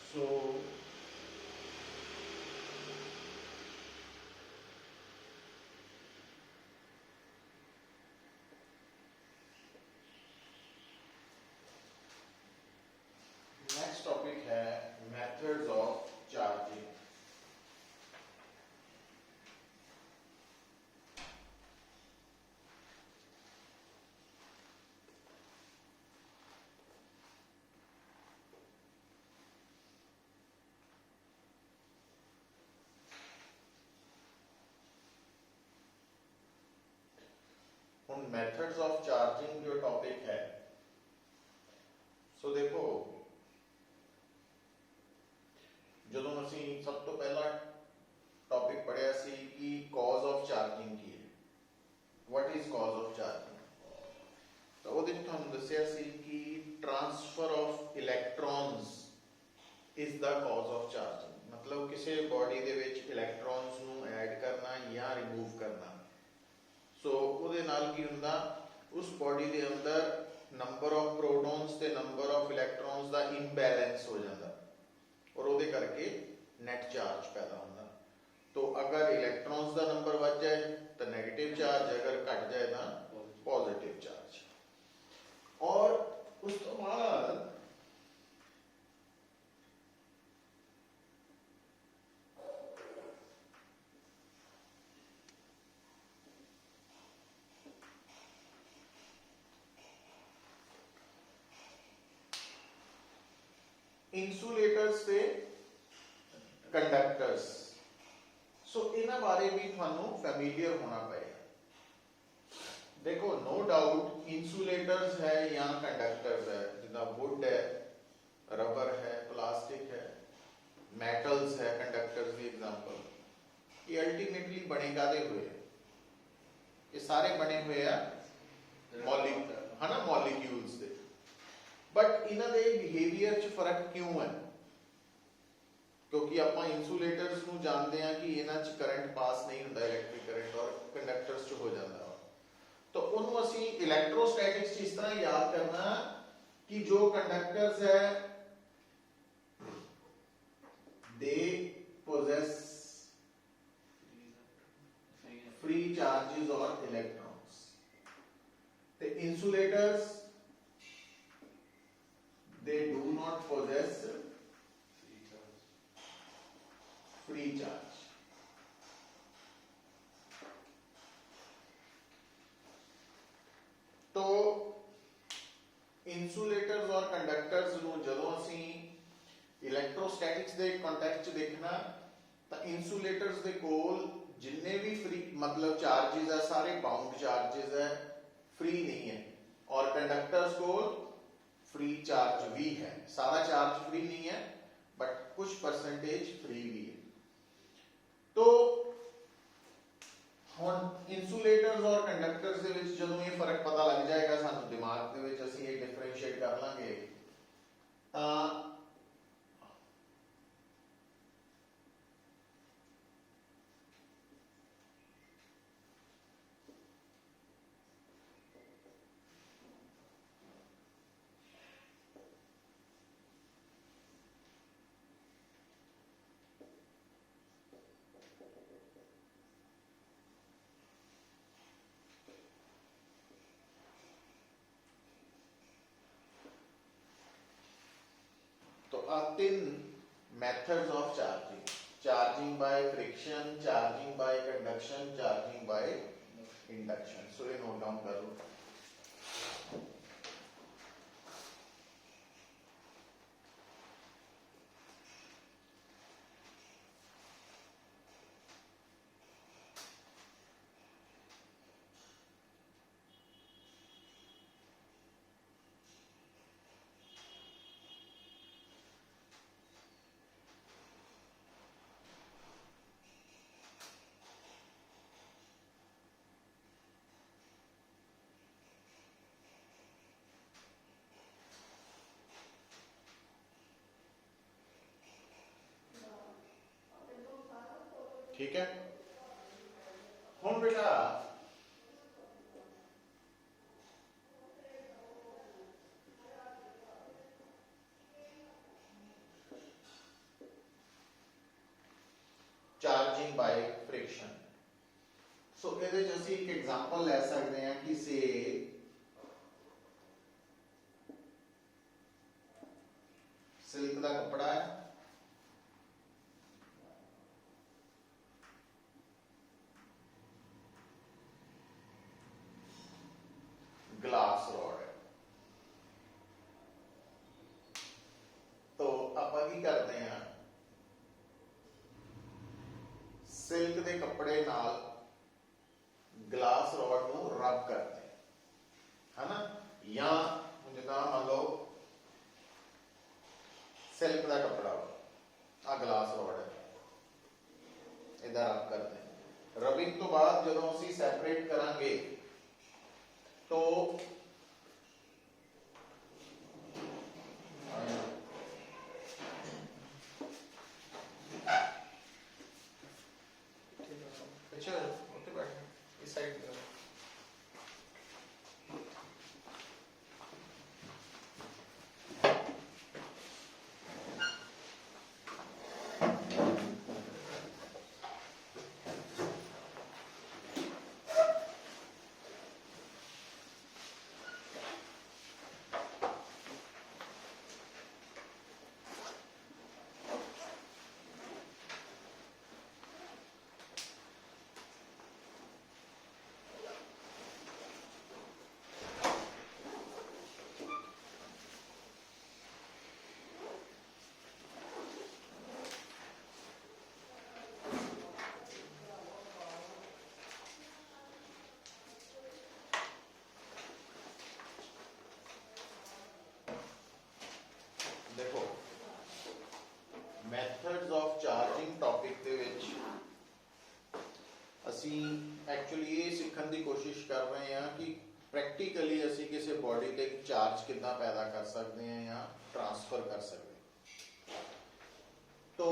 So next topic है methods of charging. ਹੁਣ methods of charging जो टॉपिक है, सो देखो ਜਦੋਂ ਅਸੀਂ ਸਭ ਤੋਂ ਪਹਿਲਾਂ ਟੌਪਿਕ ਪੜਿਆ ਸੀ ਕਿ ਕਾਜ਼ ਆਫ ਚਾਰजिंग ਕੀ ਹੈ, what is cause of charging. ਤਾਂ ਉਹਦੇ ਵਿੱਚ ਤੁਹਾਨੂੰ ਦੱਸਿਆ ਸੀ ਕਿ transfer of electrons is the cause of charging. मतलब ਕਿਸੇ ਬੋਡੀ ਦੇ ਵਿੱਚ ਇਲੈਕਟ੍ਰॉन्स ਨੂੰ ਐਡ ਕਰਨਾ ਜਾਂ ਰਿਮੂਵ ਕਰਨਾ। ਸੋ ਉਹਦੇ ਨਾਲ ਕੀ ਹੁੰਦਾ, ਉਸ ਬੋਡੀ ਦੇ ਅੰਦਰ ਨੰਬਰ ਆਫ ਪ੍ਰੋਟੋਨਸ ਤੇ ਨੰਬਰ ਆਫ ਇਲੈਕਟ੍ਰॉन्स ਦਾ ਇੰਬੈਲੈਂਸ ਹੋ ਜਾਂਦਾ और ਉਹਦੇ ਕਰਕੇ नेट चार्ज पैदा होता। तो अगर इलेक्ट्रॉन्स का नंबर बढ़ जाए तो नेगेटिव चार्ज, अगर घट जाए तो पॉजिटिव चार्ज। और उस तो बाद इंसुलेटर्स से कंडक्टर्स, सो इन्हां बारे भी थानू फैमिलियर होना पड़ेगा। देखो नो डाउट इंसुलेटर्स है या कंडक्टर्स है, जिदा वुड है, रबर है, प्लास्टिक है, मेटल्स है, कंडक्टर्स की एग्जांपल, ये अल्टीमेटली बने कादे हुए हैं, ये सारे बने हुए हैं मॉलिक्यूल्स दे। बट इन्हां दे बिहेवियर च फर्क क्यों है? क्योंकि आप इंसुलेटर्स को जानते हैं कि इन्हां च करंट पास नहीं होता, इलैक्ट्रिक करंट, और कंडक्टर्स च हो जाता है। तो उन्होंने असी इलैक्ट्रोस्टैटिक्स इस तरह याद करना कि जो कंडक्टर्स है दे पोजेस फ्री चार्जेस और electrons, the insulators they do not possess free charge। तो इंसुलेटर्स और कंडक्टर्स ਨੂੰ ਜਦੋਂ ਅਸੀਂ ਇਲੈਕਟ੍ਰੋਸਟੈਟਿਕਸ ਦੇ ਕੰਟੈਕਸਟ 'ਚ ਦੇਖਣਾ ਤਾਂ इंसुलेटर्स ਦੇ ਕੋਲ जिन्ने भी फ्री मतलब चार्जेस है सारे बाउंड चार्जेस है, फ्री नहीं है। और कंडक्टर्स को फ्री चार्ज भी है, सारा चार्ज फ्री नहीं है बट कुछ परसेंटेज फ्री भी है। तो ਹੁਣ इंसुलेटर्स और कंडक्टर्स ਦੇ ਵਿੱਚ ਜਦੋਂ ਇਹ ਫਰਕ ਪਤਾ ਲੱਗ ਜਾਏਗਾ ਸਾਨੂੰ ਦਿਮਾਗ ਦੇ ਵਿੱਚ, ਅਸੀਂ ਇਹ ਡਿਫਰੈਂਸ਼ੀਏਟ ਕਰ ਲਾਂਗੇ। ਤਾਂ तीन methods of charging, charging by friction, charging by conduction, charging by induction. So ये नोट डाउन कर लो। ठीक है, हुण बेटा ਇਹਦੇ ਵਿੱਚ ਅਸੀਂ ਇੱਕ ਐਗਜ਼ਾਮਪਲ ਲੈ ਸਕਦੇ ਹਾਂ ਕਿ ਸੇ ਸਿਲਕ ਦਾ ਕੱਪੜਾ ਹੈ, ग्लास रॉड है। तो ਆਪਾਂ ਕੀ ਕਰਦੇ हैं, सिल्क के कपड़े नाल ग्लास रॉड ਨੂੰ रब करते हैं, है ना। या जिदा मान लो सिल्क का कपड़ा आ ग्लास रॉड है, इधर रब करते हैं। रबिंग तो बाद जो ਅਸੀਂ सैपरेट करांगे तो अच्छा ओके बैठ इस साइड देखो मैथड्स ऑफ चार्जिंग टॉपिक दे विच असी एक्चुअली ये सीखने की कोशिश कर रहे हैं कि प्रैक्टिकली असी किसी बॉडी ते चार्ज कितना पैदा कर सकते हैं या ट्रांसफर कर सकते हैं। तो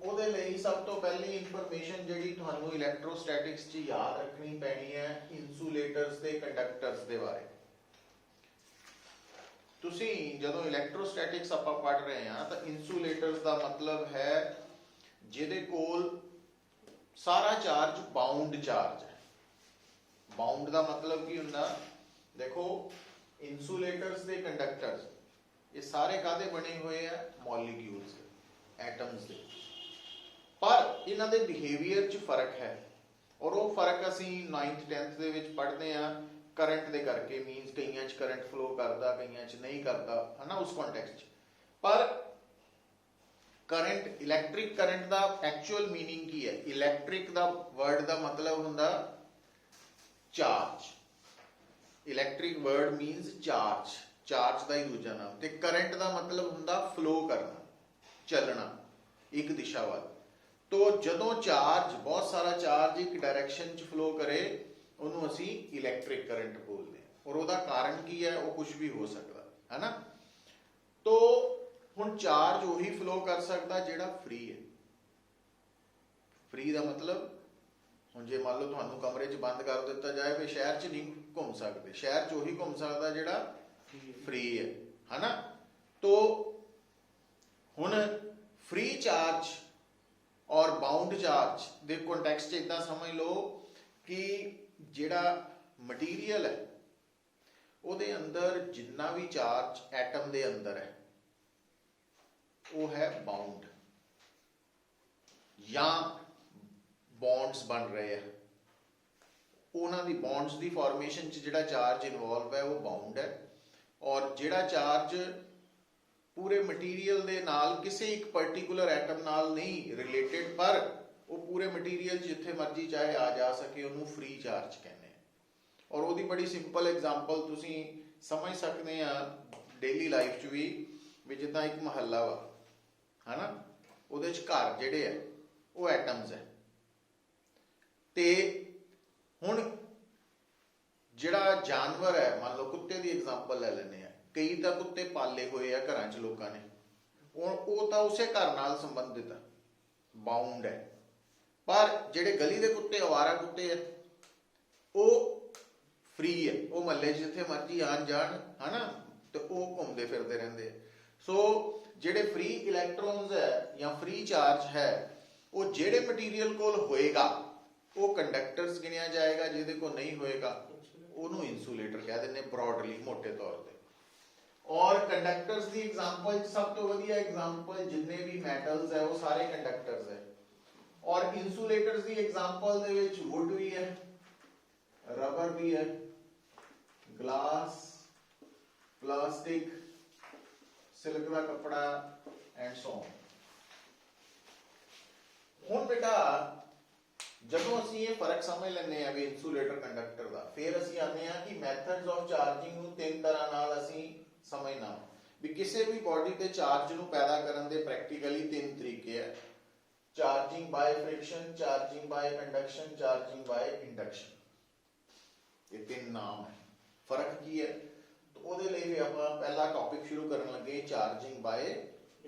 ਉਹਦੇ ਲਈ सब तो पहली इंफॉर्मेशन ਜਿਹੜੀ ਤੁਹਾਨੂੰ इलैक्ट्रोस्टैटिक्स च याद रखनी पैनी है इंसुलेटर्स ते कंडक्टर्स ਦੇ ਬਾਰੇ। ਤੁਸੀਂ ਜਦੋਂ ਇਲੈਕਟ੍ਰੋਸਟੈਟਿਕਸ ਆਪਾਂ ਪੜ੍ਹ ਰਹੇ ਹਾਂ ਤਾਂ ਇਨਸੂਲੇਟਰਸ ਦਾ ਮਤਲਬ ਹੈ ਜਿਹਦੇ ਕੋਲ ਸਾਰਾ ਚਾਰਜ ਬਾਉਂਡ ਚਾਰਜ ਹੈ। ਬਾਉਂਡ ਦਾ ਮਤਲਬ ਕੀ ਹੁੰਦਾ, ਦੇਖੋ ਇਨਸੂਲੇਟਰਸ ਦੇ ਕੰਡਕਟਰਸ ਇਹ ਸਾਰੇ ਕਾਹਦੇ ਬਣੇ ਹੋਏ ਆ, ਮੋਲੀਕਿਊਲਸ ਐਟਮਸ ਦੇ, ਪਰ ਇਹਨਾਂ ਦੇ ਬਿਹੇਵੀਅਰ 'ਚ ਫਰਕ ਹੈ ਔਰ ਉਹ ਫਰਕ ਅਸੀਂ 9th 10th ਦੇ ਵਿੱਚ ਪੜ੍ਹਦੇ ਹਾਂ करंट दे करके। मीनस कईयां च करंट फ्लो करता, कईयां च नहीं करता, है ना, उस कॉन्टेक्स्ट पर करंट इलैक्ट्रिक करंट दा एक्चुअल मीनिंग की है। इलैक्ट्रिक दा वर्ड दा मतलब हुंदा charge, electric word मीनस charge, charge दा ही दूजा नाम, ते करंट दा मतलब हुंदा फ्लो करना, चलना एक दिशा वाल। तो जदों चार्ज बहुत सारा चार्ज एक डायरेक्शन च फ्लो करे ਉਹਨੂੰ ਅਸੀਂ ਇਲੈਕਟ੍ਰਿਕ ਕਰੰਟ ਬੋਲਦੇ ਹਾਂ। ਔਰ ਉਹਦਾ ਕਾਰਨ ਕੀ ਹੈ, ਉਹ ਕੁਝ ਵੀ ਹੋ ਸਕਦਾ ਹੈ ਨਾ। ਤੋ ਹੁਣ ਚਾਰਜ ਉਹੀ ਫਲੋ ਕਰ ਸਕਦਾ ਜਿਹੜਾ ਫ੍ਰੀ ਹੈ। ਫ੍ਰੀ ਦਾ ਮਤਲਬ ਹੁਣ ਜੇ ਮੰਨ ਲਓ ਤੁਹਾਨੂੰ ਕਮਰੇ 'ਚ ਬੰਦ ਕਰ ਦਿੱਤਾ ਜਾਏ ਵੀ ਸ਼ਹਿਰ 'ਚ ਨਹੀਂ ਘੁੰਮ ਸਕਦੇ, ਸ਼ਹਿਰ 'ਚ ਉਹੀ ਘੁੰਮ ਸਕਦਾ ਜਿਹੜਾ ਫ੍ਰੀ ਹੈ ਨਾ। ਤੋ ਹੁਣ ਫ੍ਰੀ ਚਾਰਜ ਔਰ ਬਾਉਂਡ ਚਾਰਜ ਦੇ ਕੰਟੈਕਸਟ 'ਚ ਇਦਾਂ ਸਮਝ ਲਓ ਕਿ ਜਿਹੜਾ ਮਟੀਰੀਅਲ ਹੈ ਉਹਦੇ ਅੰਦਰ ਜਿੰਨਾ ਵੀ ਚਾਰਜ ਐਟਮ ਦੇ ਅੰਦਰ ਹੈ ਉਹ ਹੈ ਬਾਉਂਡ ਜਾਂ ਬੌਂਡਸ ਬਣ ਰਹੇ ਆ। ਉਹਨਾਂ ਦੀ ਬੌਂਡਸ ਦੀ ਫਾਰਮੇਸ਼ਨ 'ਚ ਜਿਹੜਾ ਚਾਰਜ ਇਨਵੋਲਵ ਹੈ ਉਹ ਬਾਉਂਡ ਹੈ। ਔਰ ਜਿਹੜਾ ਚਾਰਜ ਪੂਰੇ ਮਟੀਰੀਅਲ ਦੇ ਨਾਲ ਕਿਸੇ ਇੱਕ ਪਰਟੀਕੂਲਰ ਐਟਮ ਨਾਲ ਨਹੀਂ ਰਿਲੇਟਡ ਪਰ ਉਹ ਪੂਰੇ ਮਟੀਰੀਅਲ ਜਿੱਥੇ ਮਰਜੀ ਚਾਹੇ ਆ ਜਾ ਸਕੇ ਉਹਨੂੰ ਫ੍ਰੀ ਚਾਰਜ ਕਹਿੰਦੇ ਆ। ਔਰ ਉਹਦੀ ਬੜੀ ਸਿੰਪਲ ਐਗਜ਼ਾਮਪਲ ਤੁਸੀਂ ਸਮਝ ਸਕਦੇ ਆ ਡੇਲੀ ਲਾਈਫ 'ਚ ਵੀ ਜਿੱਦਾਂ ਇੱਕ ਮਹੱਲਾ ਵਾ ਹੈ ਨਾ, ਉਹਦੇ 'ਚ ਘਰ ਜਿਹੜੇ ਆ ਉਹ ਐਟਮਸ ਹੈ। ਤੇ ਹੁਣ ਜਿਹੜਾ ਜਾਨਵਰ ਹੈ, ਮੰਨ ਲਓ ਕੁੱਤੇ ਦੀ ਐਗਜ਼ਾਮਪਲ ਲੈ ਲੈਂਦੇ ਆ, ਕਈ ਤਾਂ ਕੁੱਤੇ ਪਾਲੇ ਹੋਏ ਆ ਘਰਾਂ 'ਚ ਲੋਕਾਂ ਨੇ, ਉਹ ਤਾਂ ਉਸੇ ਘਰ ਨਾਲ ਸੰਬੰਧਿਤ ਆ, ਬਾਉਂਡ ਹੈ। ਪਰ ਜਿਹੜੇ ਗਲੀ ਦੇ ਕੁੱਤੇ, ਅਵਾਰਾ ਕੁੱਤੇ ਆ, ਉਹ ਫ੍ਰੀ ਹੈ, ਉਹ ਮਹੱਲੇ 'ਚ ਜਿੱਥੇ ਮਰਜੀ ਆਣ ਜਾਣ ਹੈ ਨਾ, ਤੇ ਉਹ ਘੁੰਮਦੇ ਫਿਰਦੇ ਰਹਿੰਦੇ। ਸੋ ਜਿਹੜੇ ਫ੍ਰੀ ਇਲੈਕਟ੍ਰੋਨਸ ਹੈ ਜਾਂ ਫ੍ਰੀ ਚਾਰਜ ਹੈ ਉਹ ਜਿਹੜੇ ਮਟੀਰੀਅਲ ਕੋਲ ਹੋਏਗਾ ਉਹ ਕੰਡਕਟਰਸ ਗਿਣਿਆ ਜਾਏਗਾ, ਜਿਹਦੇ ਕੋਲ ਨਹੀਂ ਹੋਏਗਾ ਉਹਨੂੰ ਇਨਸੂਲੇਟਰ ਕਹਿ ਦਿੰਦੇ ਬ੍ਰੌਡਲੀ, ਮੋਟੇ ਤੌਰ ਤੇ। ਔਰ ਕੰਡਕਟਰਸ ਦੀ ਐਗਜ਼ਾਮਪਲ ਸਭ ਤੋਂ ਵਧੀਆ ਐਗਜ਼ਾਮਪਲ ਜਿੰਨੇ ਵੀ ਮੈਟਲਸ ਹੈ ਉਹ ਸਾਰੇ ਕੰਡਕਟਰਸ ਹੈ। ਔਰ ਇਨਸੂਲੇਟਰਸ ਦੀ ਐਗਜ਼ਾਮਪਲ ਦੇ ਵਿੱਚ ਵੁੱਡ ਵੀ ਹੈ, ਰਬਰ ਵੀ ਹੈ, ਗਲਾਸ, ਪਲਾਸਟਿਕ, ਸਿਲਕ ਦਾ ਕੱਪੜਾ ਐਂਡ ਸੋ ਔਨ। ਹੁਣ ਬੇਟਾ ਜਦੋਂ ਅਸੀਂ ਇਹ ਫਰਕ ਸਮਝ ਲੈਂਦੇ ਆ ਵੀ ਇਨਸੂਲੇਟਰ ਕੰਡਕਟਰ ਦਾ, ਫਿਰ ਅਸੀਂ ਆਉਂਦੇ ਆ ਕਿ ਮੈਥਡਸ ਆਫ ਚਾਰਜਿੰਗ ਨੂੰ ਤਿੰਨ ਤਰ੍ਹਾਂ ਨਾਲ ਅਸੀਂ ਸਮਝਣਾ ਵੀ ਕਿਸੇ ਵੀ ਬੋਡੀ ਤੇ ਚਾਰਜ ਨੂੰ ਪੈਦਾ ਕਰਨ ਦੇ ਪ੍ਰੈਕਟੀਕਲੀ ਤਿੰਨ ਤਰੀਕੇ ਆ: charging ਬਾय friction, charging by conduction, charging by induction. ये तीन नाम है। फर्क की है तो ਉਹਦੇ ਲਈ ਵੀ ਆਪਾਂ ਪਹਿਲਾ ਟੌਪਿਕ ਸ਼ੁਰੂ ਕਰਨ ਲੱਗੇ ਚਾਰजिंग बाय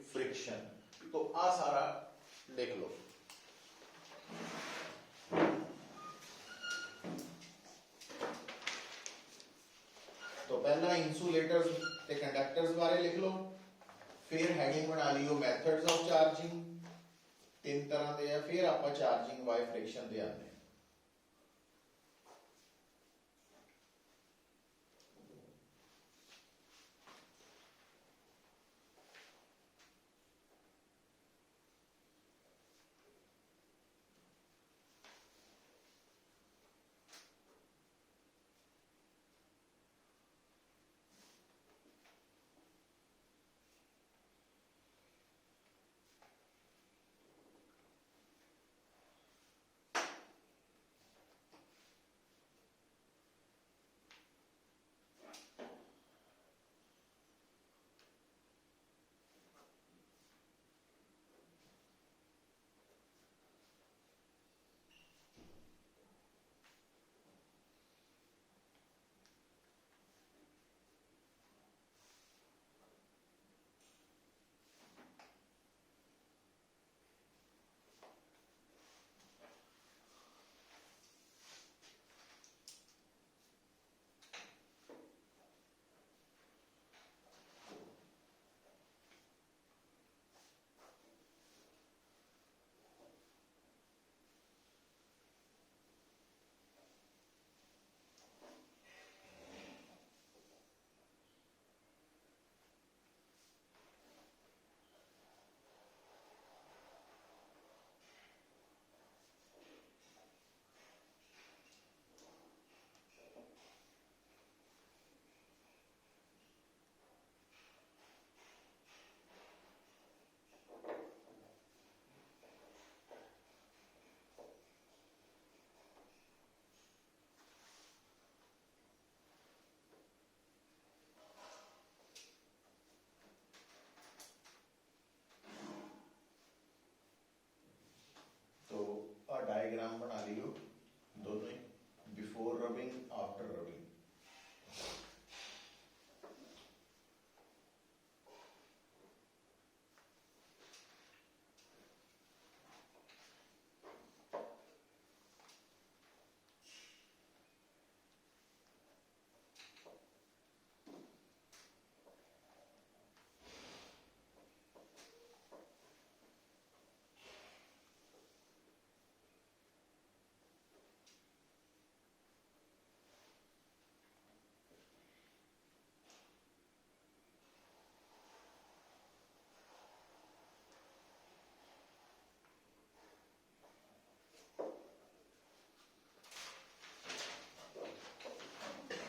फ्रिक्शन। तो आ सारा देख लो। तो पहला इंसुलेटर्स ते कंडक्टर्स बारे लिख लो, फिर हैडिंग बना लियो मैथड्स ऑफ चार्जिंग, तीन तरह दे है, फिर आप चार्जिंग बाय फ्रिक्शन दे आते हैं। डायग्राम बना लियो दोनों ही, बिफोर रबिंग आफ्टर रबिंग।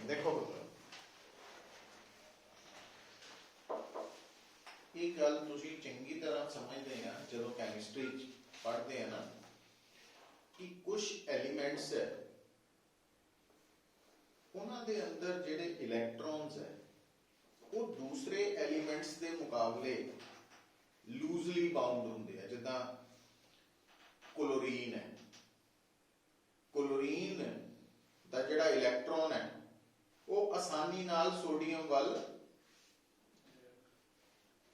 देखो एक गल तुसी चंगी तरह समझते हैं जो कैमिस्ट्री पढ़ते हैं ना कि कुछ एलिमेंट्स है उन्होंने अंदर जेडे इलैक्ट्रॉन्स है वो दूसरे एलिमेंट्स के मुकाबले लूजली बाउंड होंगे है। जिदा क्लोरीन है, क्लोरीन का जिहड़ा इलैक्ट्रॉन है वो आसानी नाल सोडियम वाल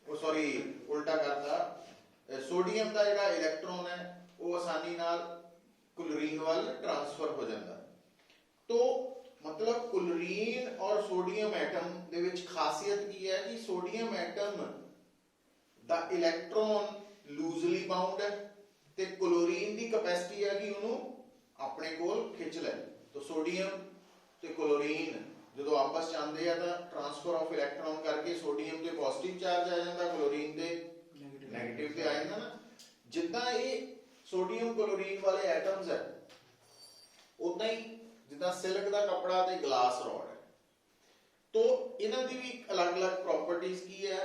सॉरी उल्टा करता, सोडियम का जिहड़ा इलैक्ट्रॉन है वो आसानी नाल क्लोरीन वाल ट्रांसफर हो जाता। तो मतलब क्लोरीन और सोडियम एटम दे विच खासियत की है कि सोडियम एटम दा इलैक्ट्रॉन लूजली बाउंड है ते क्लोरीन की कैपेसिटी है कि उन्होंने अपने कोल खिंच लै। तो सोडियम ते क्लोरीन जो आपस च आते हैं तो ट्रांसफर ऑफ इलैक्ट्रॉन करके सोडियम ते पॉजिटिव चार्ज आ जाता, क्लोरीन ते नैगेटिव ते आ जाता ना। जिदा ये सोडियम क्लोरीन वाले एटम्स है उदा ही जिदा सिल्क का कपड़ा ते ग्लास रॉड है, तो इन्हां दी भी अलग अलग प्रॉपर्टीज की है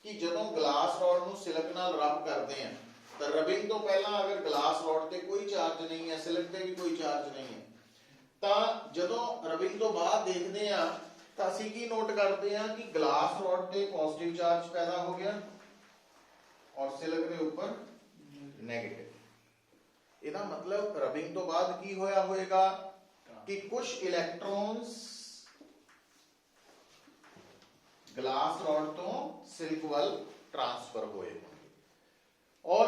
कि जदों ग्लास रॉड नूं सिल्क नाल रब करते हैं तो रबिंग तो पहला अगर ग्लास रॉड ते कोई चार्ज नहीं है, सिल्क ते भी कोई चार्ज नहीं है, तो जदों रबिंग तो बाद देखते हैं तो असीं की नोट करते हैं कि ग्लास रॉड ते पॉजिटिव चार्ज पैदा हो गया और सिल्क के ऊपर नेगेटिव। ਇਹਦਾ मतलब रबिंग तो बाद की होया होएगा कि कुछ इलैक्ट्रॉन्स ग्लास रॉड तो सिल्क वाल ट्रांसफर होए होंगे। और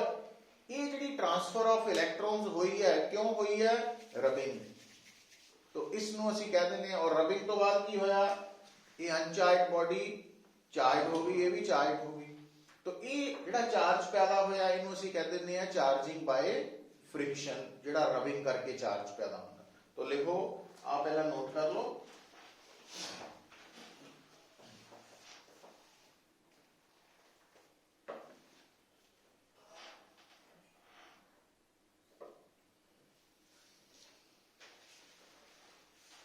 ये जी ट्रांसफर ऑफ इलैक्ट्रॉन्स हुई है क्यों हुई है? रबिंग। तो इसनों असीं कह देंगे। और रबिंग तो बाद की होया, ये अनचार्ज बॉडी चार्ज हो गई, ये भी चार्ज हो गई, तो ये जिहड़ा चार्ज पैदा होया इनू असीं कह देंगे हैं चार्जिंग बाय फ्रिक्शन, जिहड़ा रबिंग करके चार्ज पैदा होता। तो लिखो, आप पहला नोट कर लो।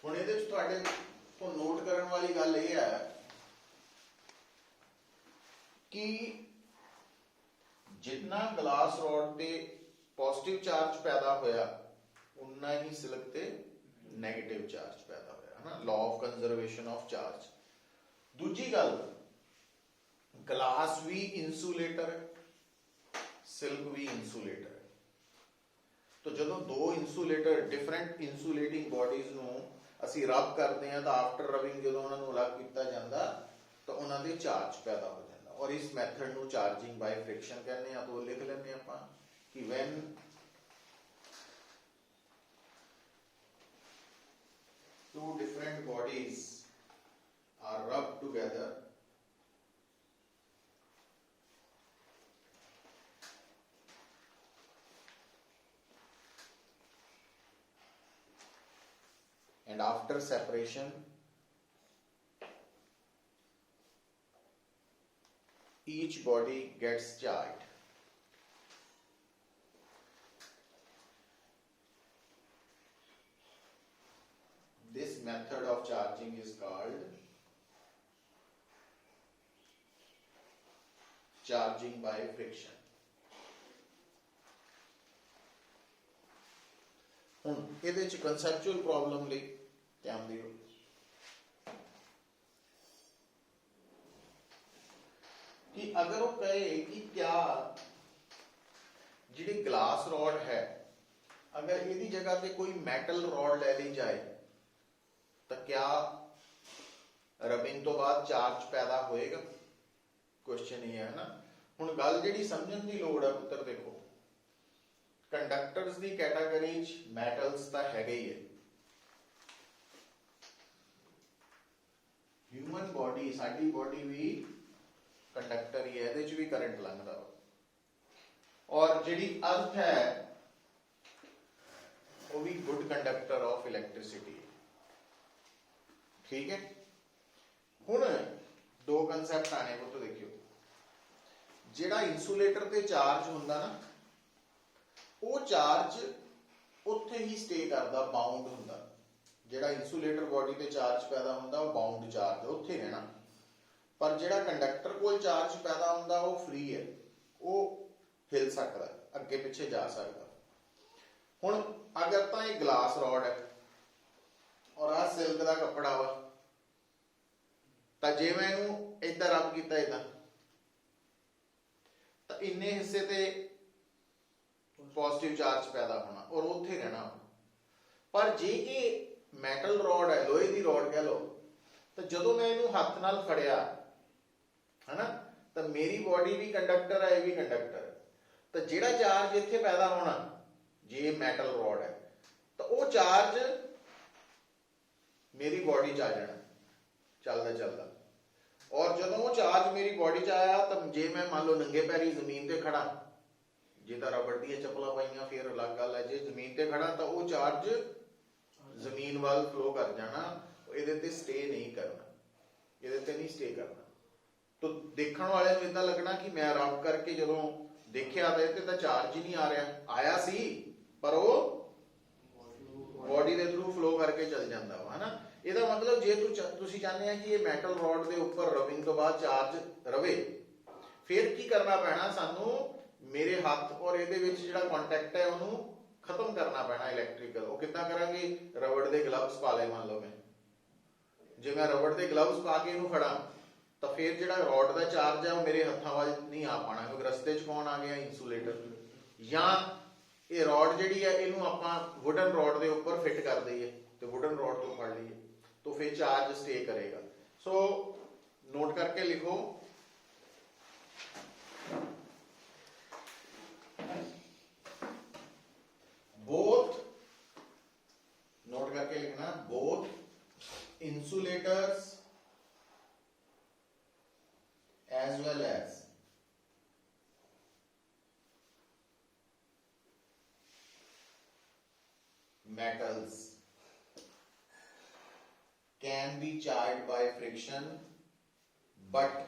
हुण इहदे विच तुहाडे तो नोट करन वाली गल यह है कि जितना ग्लास रॉड ते पॉजिटिव चार्ज पैदा होया उन्ना ही सिल्क ते नेगेटिव चार्ज पैदा होया, है ना। Law of conservation of charge. दूजी गल, ग्लास भी इंसुलेटर है, सिल्क भी इंसुलेटर है। तो जदों दो इंसुलेटर डिफरेंट इंसुलेटिंग बॉडीज नूं असीं रब करते हैं तो आफ्टर रबिंग जदों उन्हां नूं अलग किया जाता तो उन्हां दे चार्ज पैदा हो जाता, और इस मैथड नूं चार्जिंग बाय फ्रिक्शन कहने हैं। तो लिख लेंगे आपां कि when two different bodies are rubbed together and after separation each body gets charged. This method of charging is called charging by friction. ਹੁਣ ਇਹਦੇ ਚ conceptual problem ਲਈ ਧਿਆਨ ਦਿਓ। कि अगर वो कहे कि क्या जी ग्लास रॉड है अगर यदि जगह पे कोई मेटल रॉड ले ली जाए तो क्या रबिंग तो बाद चार्ज पैदा होएगा? क्वेश्चन ये है ना। हुण गल जिहड़ी समझण दी लोड़ है पुत्तर, देखो कंडक्टर्स दी कैटागरी च मैटल्स तां हैगे ही है। ह्यूमन बॉडी, साडी बॉडी भी कंडक्टर ही है, ਇਹਦੇ ਚ भी करंट लंघदा और जिहड़ी अर्थ है वो भी गुड कंडक्टर ऑफ इलैक्ट्रिसिटी। ठीक है। हुण दो कंसैप्ट आने को, तो देखियो जिहड़ा इंसुलेटर ते चार्ज हुंदा ना वो चार्ज उत्थे ही स्टे करदा, बाउंड हुंदा। जिहड़ा इंसुलेटर बॉडी ते चार्ज पैदा हुंदा वो बाउंड चार्ज उत्थे रहना, पर जिहड़ा कंडक्टर कोल चार्ज पैदा हुंदा वो फ्री है, वो हिल सकता, अगे पिछे जा सकता। हुण अगर तो ये ग्लास रॉड है और आ सिल्क का कपड़ा वा, तो जे मैं इनू इधर रब किया इदा तो इन्ने हिस्से ते पॉजिटिव चार्ज पैदा होना और उत्थे रहना। पर जे ये मैटल रॉड है, लोहे की रॉड कह लो, तो जदों मैं इनू हथ नाल फड़िया है ना, तो मेरी बॉडी भी कंडक्टर है, ये भी कंडक्टर है, तो जिहड़ा चार्ज इत्थे पैदा होना जे मैटल रॉड है तो वो चार्ज मेरी बॉडी च आ जाना चलदा चलदा। और जदों वो चार्ज मेरी बॉडी च आया तो जे मैं मान लो नंगे पैरी जमीन ते खड़ा, ਜੇ ਤਾਂ ਰਬੜ ਦੀਆਂ ਚੱਪਲਾਂ ਪਾਈਆਂ ਫਿਰ ਅਲੱਗ ਗੱਲ ਹੈ। ਜੇ ਜ਼ਮੀਨ ਤੇ ਖੜਾ ਤਾਂ ਉਹ ਚਾਰਜ ਜ਼ਮੀਨ ਵੱਲ ਫਲੋ ਕਰ ਜਾਣਾ, ਇਹਦੇ ਤੇ ਸਟੇ ਨਹੀਂ ਕਰਨਾ, ਇਹਦੇ ਤੇ ਨਹੀਂ ਸਟੇ ਕਰਨਾ। ਤਾਂ ਦੇਖਣ ਵਾਲੇ ਨੂੰ ਇਦਾਂ ਲੱਗਣਾ ਕਿ ਮੈਂ ਰਬ ਕਰਕੇ ਜਦੋਂ ਦੇਖਿਆ ਤਾਂ ਇਹਦੇ ਤਾਂ ਚਾਰਜ ਹੀ ਨਹੀਂ ਆ ਰਿਹਾ, ਆਇਆ ਸੀ ਪਰ ਉਹ ਬੋਡੀ ਦੇ ਥਰੂ ਫਲੋ ਕਰਕੇ ਚੱਲ ਜਾਂਦਾ ਵਾ, ਹਨਾ। ਇਹਦਾ ਮਤਲਬ ਜੇ ਤੁਸੀਂ ਚਾਹੁੰਦੇ ਆ ਕਿ ਇਹ ਮੈਟਲ ਰੋਡ ਦੇ ਉੱਪਰ ਰਬਿੰਗ ਤੋਂ ਬਾਅਦ ਚਾਰਜ ਰਵੇ, ਫਿਰ ਕੀ ਕਰਨਾ ਪੈਣਾ ਸਾਨੂੰ, ਮੇਰੇ ਹੱਥ ਔਰ ਇਹਦੇ ਵਿੱਚ ਜਿਹੜਾ ਕੰਟੈਕਟ ਹੈ ਉਹਨੂੰ ਖਤਮ ਕਰਨਾ ਪੈਣਾ ਇਲੈਕਟ੍ਰੀਕਲ। ਉਹ ਕਿੱਦਾਂ ਕਰਾਂਗੇ, ਰਬੜ ਦੇ ਗਲਵਸ ਪਾ ਲਏ। ਮੰਨ ਲਓ ਜੇ ਮੈਂ ਰਬੜ ਦੇ ਗਲਵਸ ਪਾ ਕੇ ਇਹਨੂੰ ਫੜਾਂ ਤਾਂ ਫਿਰ ਜਿਹੜਾ ਰੋਡ ਦਾ ਚਾਰਜ ਹੈ ਉਹ ਮੇਰੇ ਹੱਥਾਂ ਵੱਲ ਨਹੀਂ ਆ ਪਾਣਾ, ਕਿਉਂਕਿ ਰਸਤੇ 'ਚ ਕੌਣ ਆ ਗਿਆ, ਇਨਸੂਲੇਟਰ। ਜਾਂ ਇਹ ਰੋਡ ਜਿਹੜੀ ਹੈ ਇਹਨੂੰ ਆਪਾਂ ਵੁਡਨ ਰੋਡ ਦੇ ਉੱਪਰ ਫਿੱਟ ਕਰ ਦਈਏ ਤੇ ਵੁਡਨ ਰੋਡ ਤੋਂ ਫੜ ਲਈਏ ਤਾਂ ਫਿਰ ਚਾਰਜ ਸਟੇ ਕਰੇਗਾ। ਸੋ ਨੋਟ ਕਰਕੇ ਲਿਖੋ, both, नोट करके लिखना, both insulators as well as metals can be charged by friction, but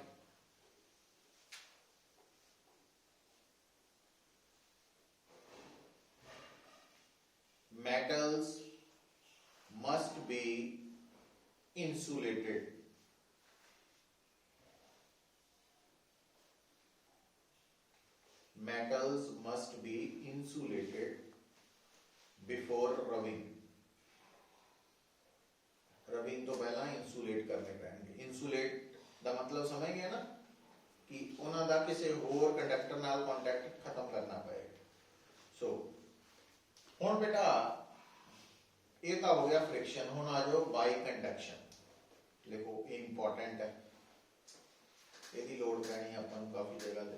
metals must be insulated. Metals must be insulated before rubbing. Rubbing तो पहला इंसुलेट करने पैणगे। इंसुलेट ਦਾ ਮਤਲਬ ਸਮਝ ਗਏ ਨਾ ਕਿ ਉਹਨਾਂ ਦਾ ਕਿਸੇ ਹੋਰ ਕੰਡਕਟਰ ਨਾਲ ਕੰਟੈਕਟ ਖਤਮ ਕਰਨਾ ਪਏਗਾ। ਸੋ ਹੁਣ ਬੇਟਾ ਇਹ ਤਾਂ ਹੋ ਗਿਆ ਫ੍ਰਿਕਸ਼ਨ, ਹੁਣ ਆ ਜਾਓ ਬਾਈ ਕੰਡਕਸ਼ਨ। ਲਿਖੋ, ਇਹ ਇੰਪੋਰਟੈਂਟ ਹੈ, ਇਹਦੀ ਲੋੜ ਪੈਣੀ ਆਪਾਂ ਨੂੰ ਕਾਫੀ ਜਗ੍ਹਾ ਤੇ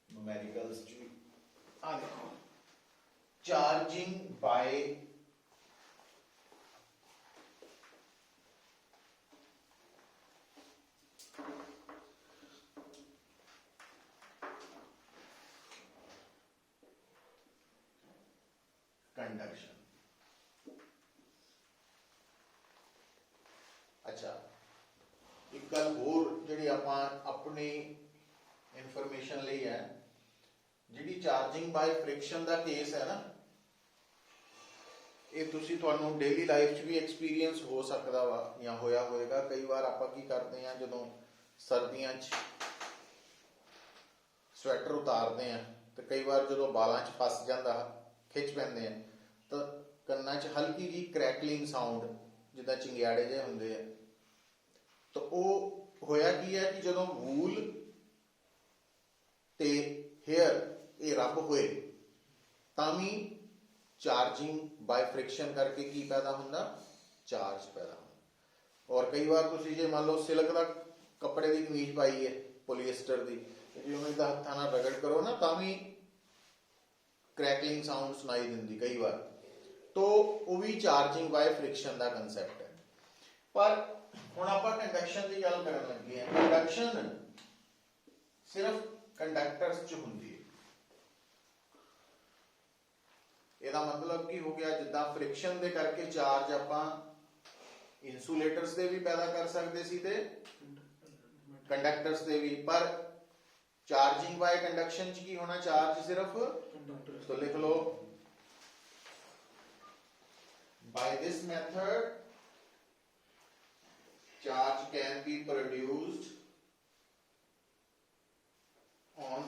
numéricals ਚ ਵੀ। ਆ ਦੇਖੋ, ਚਾਰਜਿੰਗ ਬਾਈ कंडक्शन। अच्छा, एक गल होर जिहड़ी आपां अपनी इन्फॉर्मेशन लई है, जिहड़ी चार्जिंग बाय फ्रिक्शन दा केस है ना, ये तुसी तुहानू डेली लाइफ च भी एक्सपीरियंस हो सकदा वा या होया होएगा। कई बार आपां की करदे हां, जदों सर्दियां च स्वेटर उतारदे हां ते कई बार जदों बालां च फस जांदा, खिच पैंदे हैं तो ਕੰਨਾਂ 'ਚ ਹਲਕੀ ਜੀ ਕਰੈਕਲਿੰਗ ਸਾਊਂਡ ਜਿੱਦਾਂ ਚਿੰਗਿਆੜੇ ਜਿਹੇ ਹੁੰਦੇ ਆ। ਤਾਂ ਉਹ ਹੋਇਆ ਕੀ ਹੈ ਕਿ ਜਦੋਂ ਵੂਲ ਤੇ ਹੇਅਰ ਇਹ ਰੱਬ ਹੋਏ ਤਾਂ ਵੀ ਚਾਰਜਿੰਗ ਬਾਈ ਫ੍ਰਿਕਸ਼ਨ ਕਰਕੇ ਕੀ ਪੈਦਾ ਹੁੰਦਾ, ਚਾਰਜ ਪੈਦਾ ਹੁੰਦਾ। ਔਰ ਕਈ ਵਾਰ ਤੁਸੀਂ ਜੇ ਮੰਨ ਲਓ ਸਿਲਕ ਦਾ ਕੱਪੜੇ ਦੀ ਕਮੀਜ਼ ਪਾਈ ਹੈ ਪੋਲੀਐਸਟਰ ਦੀ, ਜੇ ਉਹਨੂੰ ਇਦਾਂ ਹੱਥਾਂ ਨਾਲ ਰਗੜ ਕਰੋ ਨਾ ਤਾਂ ਵੀ ਕਰੈਕਲਿੰਗ ਸਾਊਂਡ ਸੁਣਾਈ ਦਿੰਦੀ ਕਈ ਵਾਰ। तो वो भी चार्जिंग बाय फ्रिक्शन का कंसैप्ट है। पर हुण आपां कंडक्शन की गल करन लगे हैं। कंडक्शन सिर्फ कंडक्टर्स च हुंदी है। ਇਹਦਾ मतलब की हो गया, जिद्दां फ्रिक्शन दे करके चार्ज आपां इंसुलेटर्स दे भी पैदा कर सकते सी ते कंडक्टर्स दे भी। पर चार्जिंग बाय कंडक्शन च की होना, चार्ज सिर्फ, तो लिख लो, by this method charge can be produced on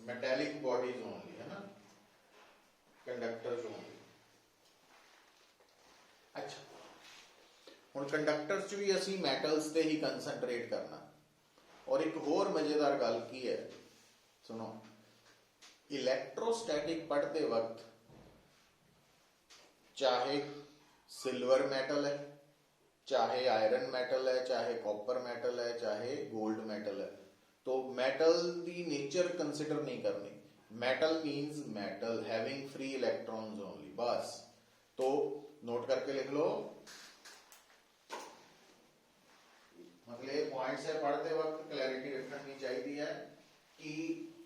metallic bodies only, है ना, conductors only। अच्छा, ਹੁਣ कंडक्टर्स च भी ਅਸੀਂ metals ਤੇ ਹੀ कंसंट्रेट करना। और एक होर मजेदार गल की है, सुनो, इलेक्ट्रोस्टैटिक पढ़ते वक्त चाहे सिल्वर मेटल है, चाहे आयरन मेटल है, चाहे कॉपर मेटल है, चाहे गोल्ड मेटल है, तो मेटल की नेचर कंसिडर नहीं करनी। Metal means metal having free electrons only, बस। तो नोट करके लिख लो, मतलब ये पॉइंट्स है पढ़ते वक्त क्लैरिटी रखनी चाहिए है कि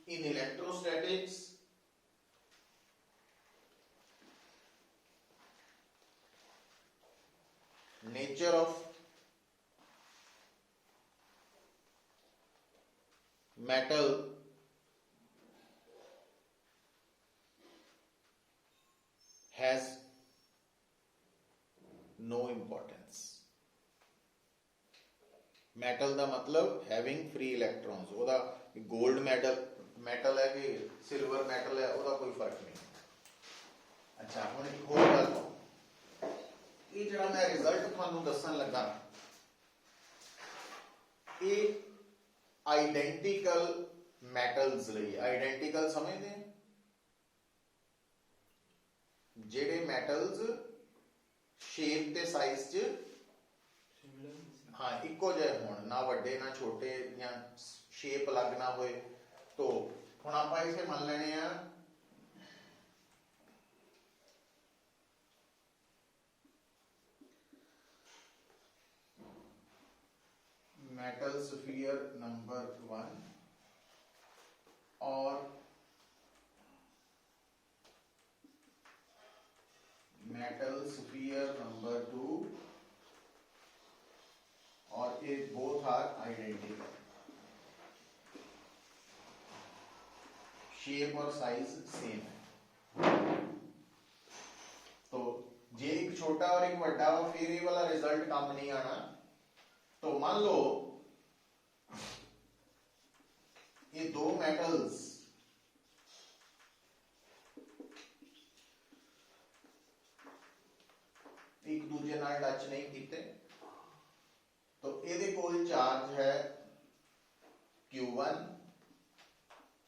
in electrostatics nature of metal has no importance. metal ਦਾ मतलब having free electrons, ਉਹਦਾ गोल्ड metal है कि सिल्वर metal है, ਉਹਦਾ कोई फर्क नहीं। अच्छा ਹੁਣ एक होर गल, ये ਜਿਹੜਾ मैं रिजल्ट ਤੁਹਾਨੂੰ ਦੱਸਣ ਲੱਗਾ, ये आइडेंटिकल मैटल्स ਲਈ, आइडेंटिकल समझते हैं, ਜਿਹੜੇ मैटल्स शेप ते साइज च हाँ इको ਜਿਹੇ होण, ना ਵੱਡੇ ना छोटे, या शेप अलग ना होए। तो ਹੁਣ ਆਪਾਂ इसे ਮੰਨ ਲੈਣੇ ਆ मेटल स्फीयर नंबर 1 और मेटल स्फीयर नंबर 2 और ये बोथ आर आइडेंटिकल, शेप और साइज सेम है। तो जे एक छोटा और एक बड़ा हो फिर ये वाला रिजल्ट काम नहीं आना। तो मान लो ये दो मेटल्स एक दूजे नाल टच नहीं कीते, तो ਇਹਦੇ ਕੋਲ चार्ज है Q1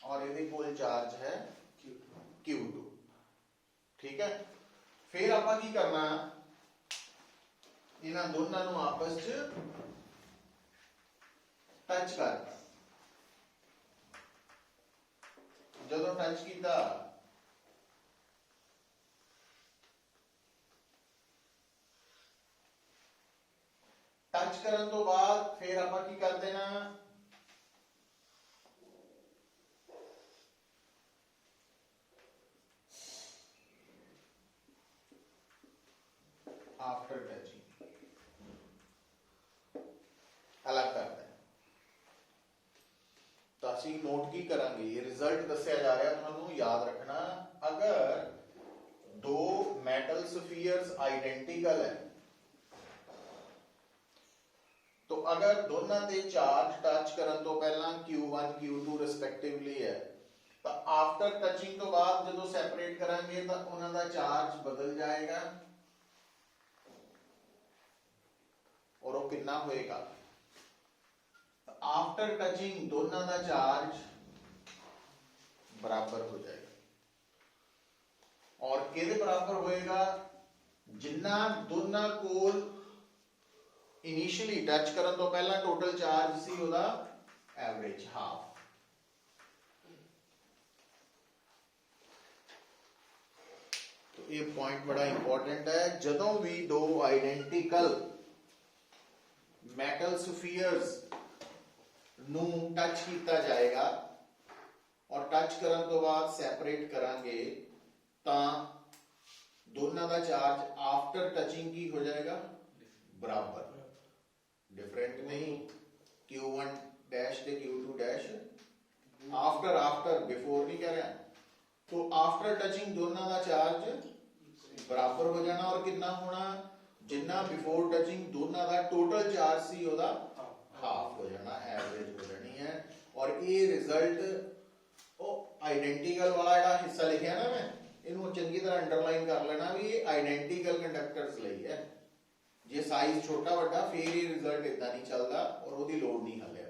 और ਇਹਦੇ ਕੋਲ चार्ज है Q2। ठीक है, फिर ਆਪਾਂ ਕੀ करना, ਇਹਨਾਂ ਦੋਨਾਂ ਨੂੰ आपस ਚ टच कर, ਜਦੋਂ टच ਕੀਤਾ टच करन तो बाद फिर ਆਪਾਂ ਕੀ ਕਰ ਦੇਣਾ, आफ्टर टचिंग अलग कर देना। तो ਅਸੀਂ नोट की करांगे, ये रिजल्ट दस्या जा रहा ਤੁਹਾਨੂੰ याद रखना, अगर दो मेटल स्फीयर्स आइडेंटिकल है तो अगर दोनों ते चार्ज टच करन तो पहला Q1 Q2 रिस्पेक्टिवली है, तो आफ्टर टचिंग तो बाद जो सैपरेट करांगे तो उन्हां दा चार्ज बदल जाएगा और वो कितना होएगा, आफ्टर टचिंग दोनों का चार्ज बराबर हो जाएगा। और किहदे बराबर होएगा, जिन्ना दोनों कोल इनिशियली टच करन तो पहला टोटल चार्ज सी ओदा एवरेज हाफ। तो ये पॉइंट बड़ा इंपॉर्टेंट है, जदों भी दो आइडेंटिकल मेटल स्फीयर्स नू टच किया जाएगा और टच करन तो बाद सैपरेट करांगे तो दोनों का चार्ज आफ्टर टचिंग की हो जाएगा बराबर, डिफरेंट नहीं। Q1 डैश ते Q2 dash after after before नहीं कह रहा। तो आफ्टर टचिंग दोनों का चार्ज बराबर हो जाना और कितना होना, जिन्ना बिफोर टचिंग दोनों का टोटल चार्ज सी ओदा हाफ हो जाना, एवरेज हो जानी है। और ये रिजल्ट ओ आइडेंटिकल वाला ਜਿਹੜਾ हिस्सा लिखा ना, मैं इनू चंगी तरह अंडरलाइन कर लेना भी ये आइडेंटिकल कंडक्टर्स ਲਈ है। जे साइज छोटा बड़ा फिर ये रिजल्ट इतना नहीं चलता और ਉਹਦੀ ਲੋੜ नहीं हले।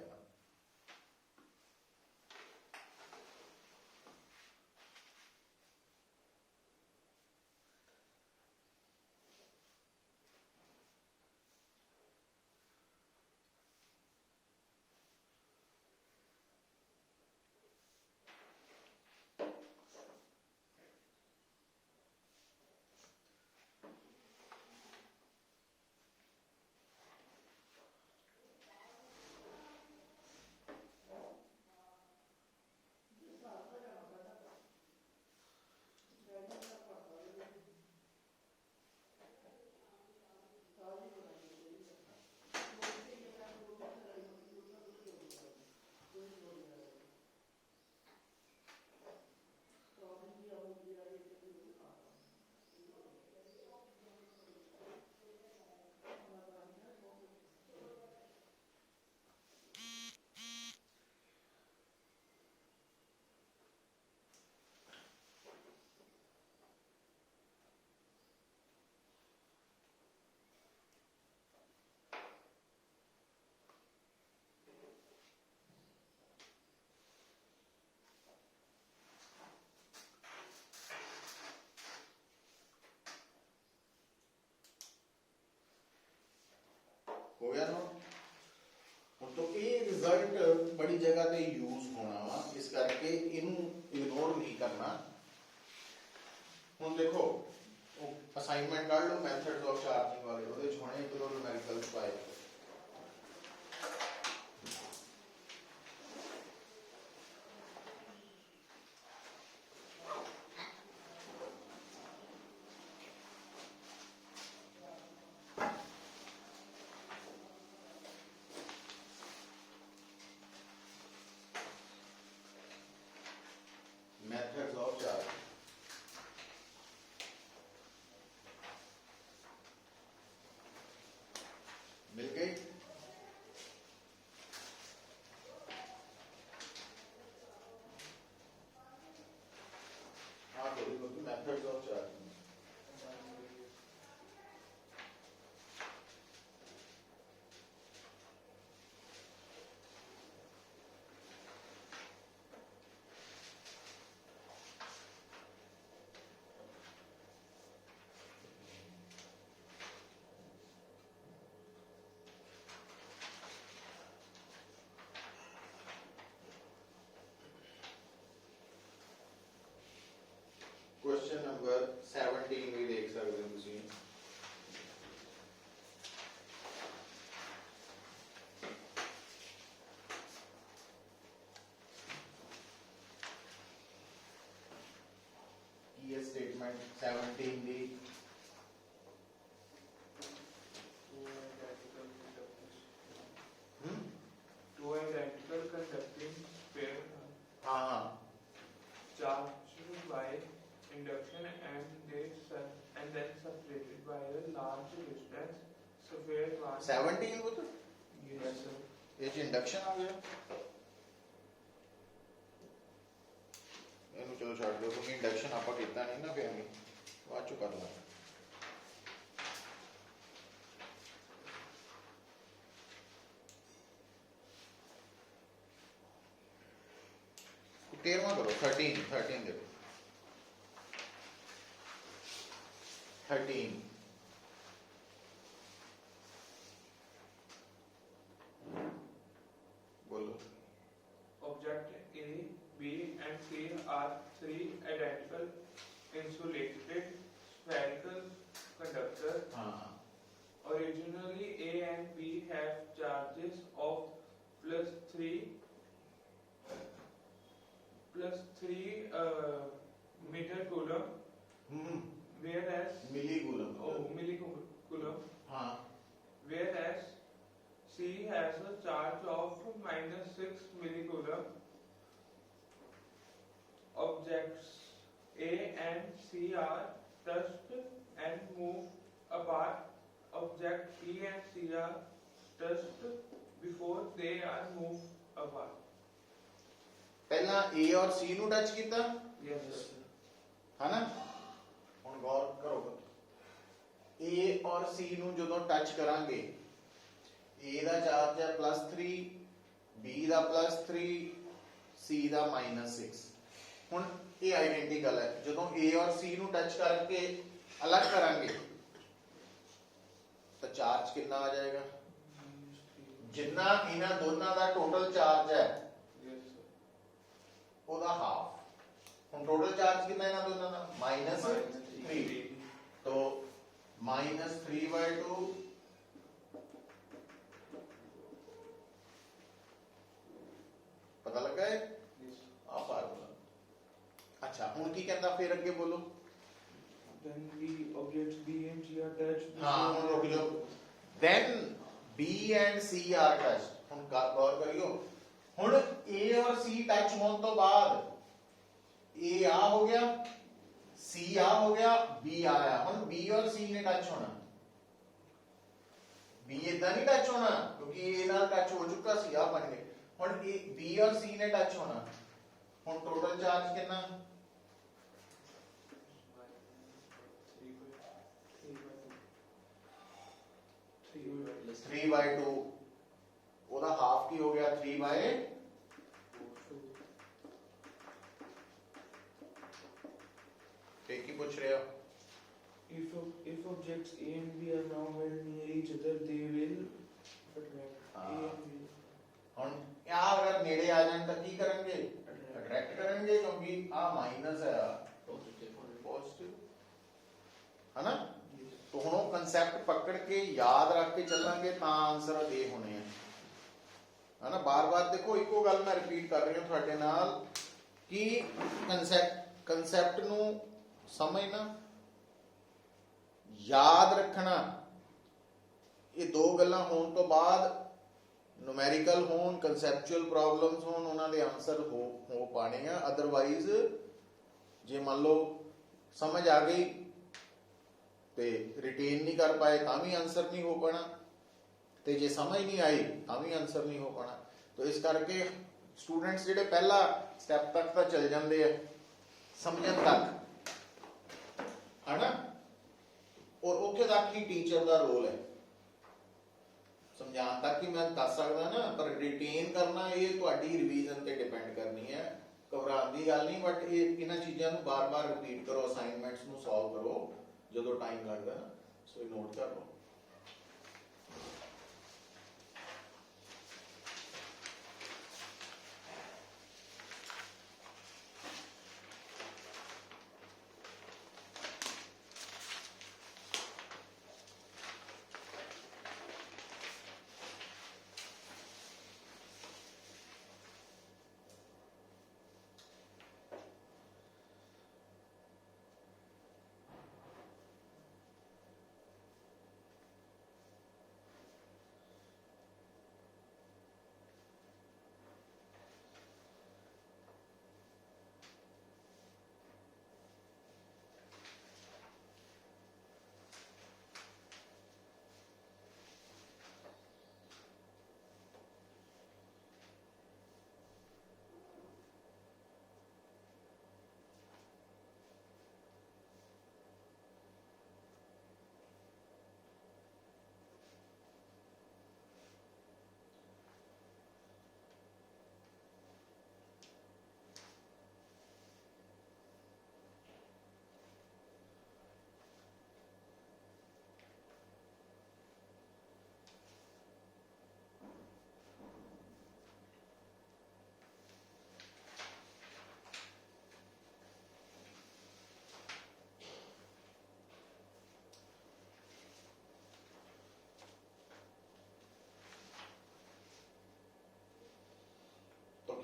गया ना। तो ये रिजल्ट बड़ी जगह ते यूज होना वा, इस करके इनू इग्नोर नहीं करना। हुण देखो असाइनमेंट कर लो मेथड्स ऑफ चार्जिंग वाले, ਉਹਦੇ ਚ ਹੋਣੇ ਇੱਕ ਦੋ न्यूमेरिकल्स पाए। मेथड्स ऑफ चार्जिंग मिल गई। हाँ बोलो methods of charging. Question number 17 भी देख सकते हो तुसी। ये स्टेटमेंट 17 दी Two identical conducting pair हाँ charged by induction and then separated by a large distance. Sphere one. 17 वो तो Yes, sir. ये च इंडक्शन आ गया। ਇਹਨੂੰ ਚਲੋ ਛੱਡ ਦਿਓ ਕਿਉਂਕਿ ਇੰਡਕਸ਼ਨ ਆਪਾਂ ਕੀਤਾ ਨਹੀਂ ਨਾ, ਫਿਰ ਅਸੀਂ ਬਾਅਦ ਚੋਂ ਕਰ ਲਾਂਗੇ। तेरहवां करो 13 देखो 13 बोलो। Object A, B, and C are three identical insulated spherical conductors. हाँ Originally, A and B have charges of plus 3 meter coulomb, whereas मिलीकूलम millicoulomb, हाँ whereas C has a charge of minus 6 millicoulomb. Objects A and C are touched and moved apart. Object B and C are touched before they are moved apart. पहला ए और सी ਨੂੰ touch ਕੀਤਾ Yes, sir. है ना। ਹੁਣ ਗੌਰ ਕਰੋ ए और C ਨੂੰ ਜਦੋਂ ਟੱਚ ਕਰਾਂਗੇ A ਦਾ ਚਾਰਜ ਹੈ +3 B ਦਾ +3 C ਦਾ -6। ਹੁਣ ਇਹ ਆਇਡੈਂਟੀਕਲ ਹੈ। ਜਦੋਂ A और C ਨੂੰ ਟੱਚ ਕਰਕੇ ਅਲੱਗ ਕਰਾਂਗੇ ਤਾਂ ਚਾਰਜ ਕਿੰਨਾ ਆ ਜਾਏਗਾ? ਜਿੰਨਾ ਇਹਨਾਂ ਦੋਨਾਂ ਦਾ ਟੋਟਲ ਚਾਰਜ ਹੈ ਉਹਦਾ ਹਾਫ। ਹੁਣ ਟੋਟਲ ਚਾਰਜ ਕਿੰਨਾ ਇਹਨਾਂ ਦੋਨਾਂ ਦਾ? -3। तो -3/2 पता लगा है आ फार्मूला। अच्छा ਹੁਣ ਕੀ ਕਹਿੰਦਾ ਫਿਰ ਅੱਗੇ ਬੋਲੋ। Then the objects B and C are touched. हाँ ਹੁਣ रुक जाओ। then B and C are touched। ਹੁਣ ਗੌਰ ਕਰਿਓ। ਹੁਣ A और C टच होने तो बाद A आ हो गया C आ हो गया B आया। ਹੁਣ B और C ने टच होना। B इतना नहीं टच होना क्योंकि A ਨਾਲ टच हो चुका सी आ बन गए। ਹੁਣ B और C ने टच होना। ਹੁਣ टोटल चार्ज कितना? 3/2 ਉਹਦਾ ਹਾਫ ਕੀ ਹੋ ਗਿਆ? 3/4। ਤੇ ਕੀ ਪੁੱਛ ਰਹੇ ਹੋ? If objects A and B are now held near each other, they will है ना। तो हुण वो कंसैप्ट पकड़ के याद रख के चलांगे तो आंसर ए होने है ना। बार बार देखो इको गल मैं रिपीट कर रही हूँ थोड़े नाल कि कंसैप्ट नू समझना, याद रखना, ये दो गल्लां होण तो बाद न्यूमेरिकल होण, कंसैप्चुअल प्रॉब्लम्स होण, उन्हां दे आंसर हो पाने हैं। अदरवाइज जे मान लो समझ आ गई तो रिटेन नहीं कर पाए तां भी आंसर नहीं हो पाना, तो जे समझ नहीं आई तां भी आंसर नहीं हो पाना। तो इस करके स्टूडेंट्स जिहड़े पहला स्टैप तक तो चल जाते हैं समझण तक, है ना, और उत्थे तक ही टीचर का रोल है। समझाने तक ही मैं दस सकदा ना, पर रिटेन करना ये तुहाडी रिवीजन ते डिपेंड करनी है। घबराने की गल नहीं, बट ये इन्हां चीज़ां नूं बार बार रिपीट करो, असाइनमेंट्स नूं सॉल्व करो जो टाइम लगता ना, सो नोट कर लो।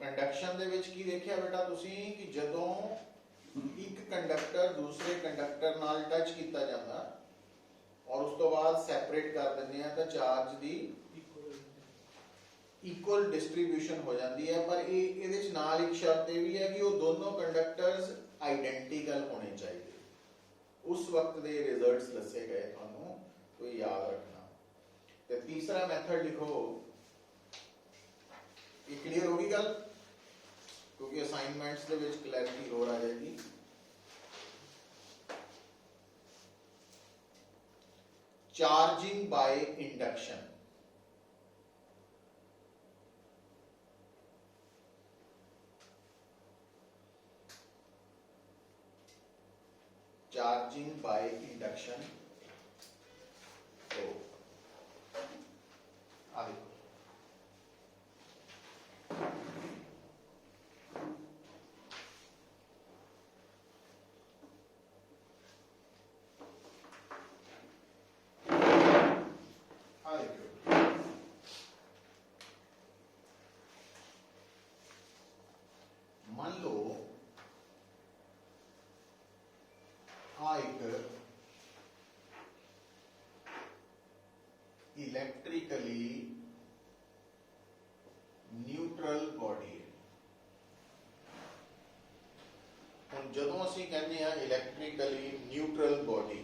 कंडक्शन ਦੇ ਵਿੱਚ ਕੀ ਦੇਖਿਆ ਬੇਟਾ ਤੁਸੀਂ ਕਿ ਜਦੋਂ ਇੱਕ ਕੰਡਕਟਰ ਦੂਸਰੇ ਕੰਡਕਟਰ ਨਾਲ ਟੱਚ ਕੀਤਾ ਜਾਂਦਾ ਔਰ ਉਸ ਤੋਂ ਬਾਅਦ ਸੈਪਰੇਟ ਕਰ ਦਿੰਦੇ ਆ ਤਾਂ ਚਾਰਜ ਦੀ ਇਕੁਅਲ ਡਿਸਟ੍ਰੀਬਿਊਸ਼ਨ ਹੋ ਜਾਂਦੀ ਹੈ। ਪਰ ਇਹ ਇਹਦੇ ਵਿੱਚ ਨਾਲ ਇੱਕ ਸ਼ਰਤ ਇਹ ਵੀ ਹੈ ਕਿ ਉਹ ਦੋਨੋਂ ਕੰਡਕਟਰਸ ਆਈਡੈਂਟੀਕਲ ਹੋਣੇ ਚਾਹੀਦੇ। ਉਸ ਵਕਤ ਦੇ ਰਿਜ਼ਲਟਸ ਦੱਸੇ ਗਏ ਤੁਹਾਨੂੰ, ਕੋਈ ਯਾਦ ਰੱਖਣਾ। ਤੇ ਤੀਸਰਾ ਮੈਥਡ ਲਿਖੋ। ये क्लियर होगी गल, क्योंकि असाइनमेंट्स के विच क्लैरिटी होर आ जाएगी। Charging by induction. Charging by induction तो आगे मान लो एक इलेक्ट्रिकली न्यूट्रल बॉडी है। हुण जदों असीं कहने आ इलेक्ट्रिकली न्यूट्रल बॉडी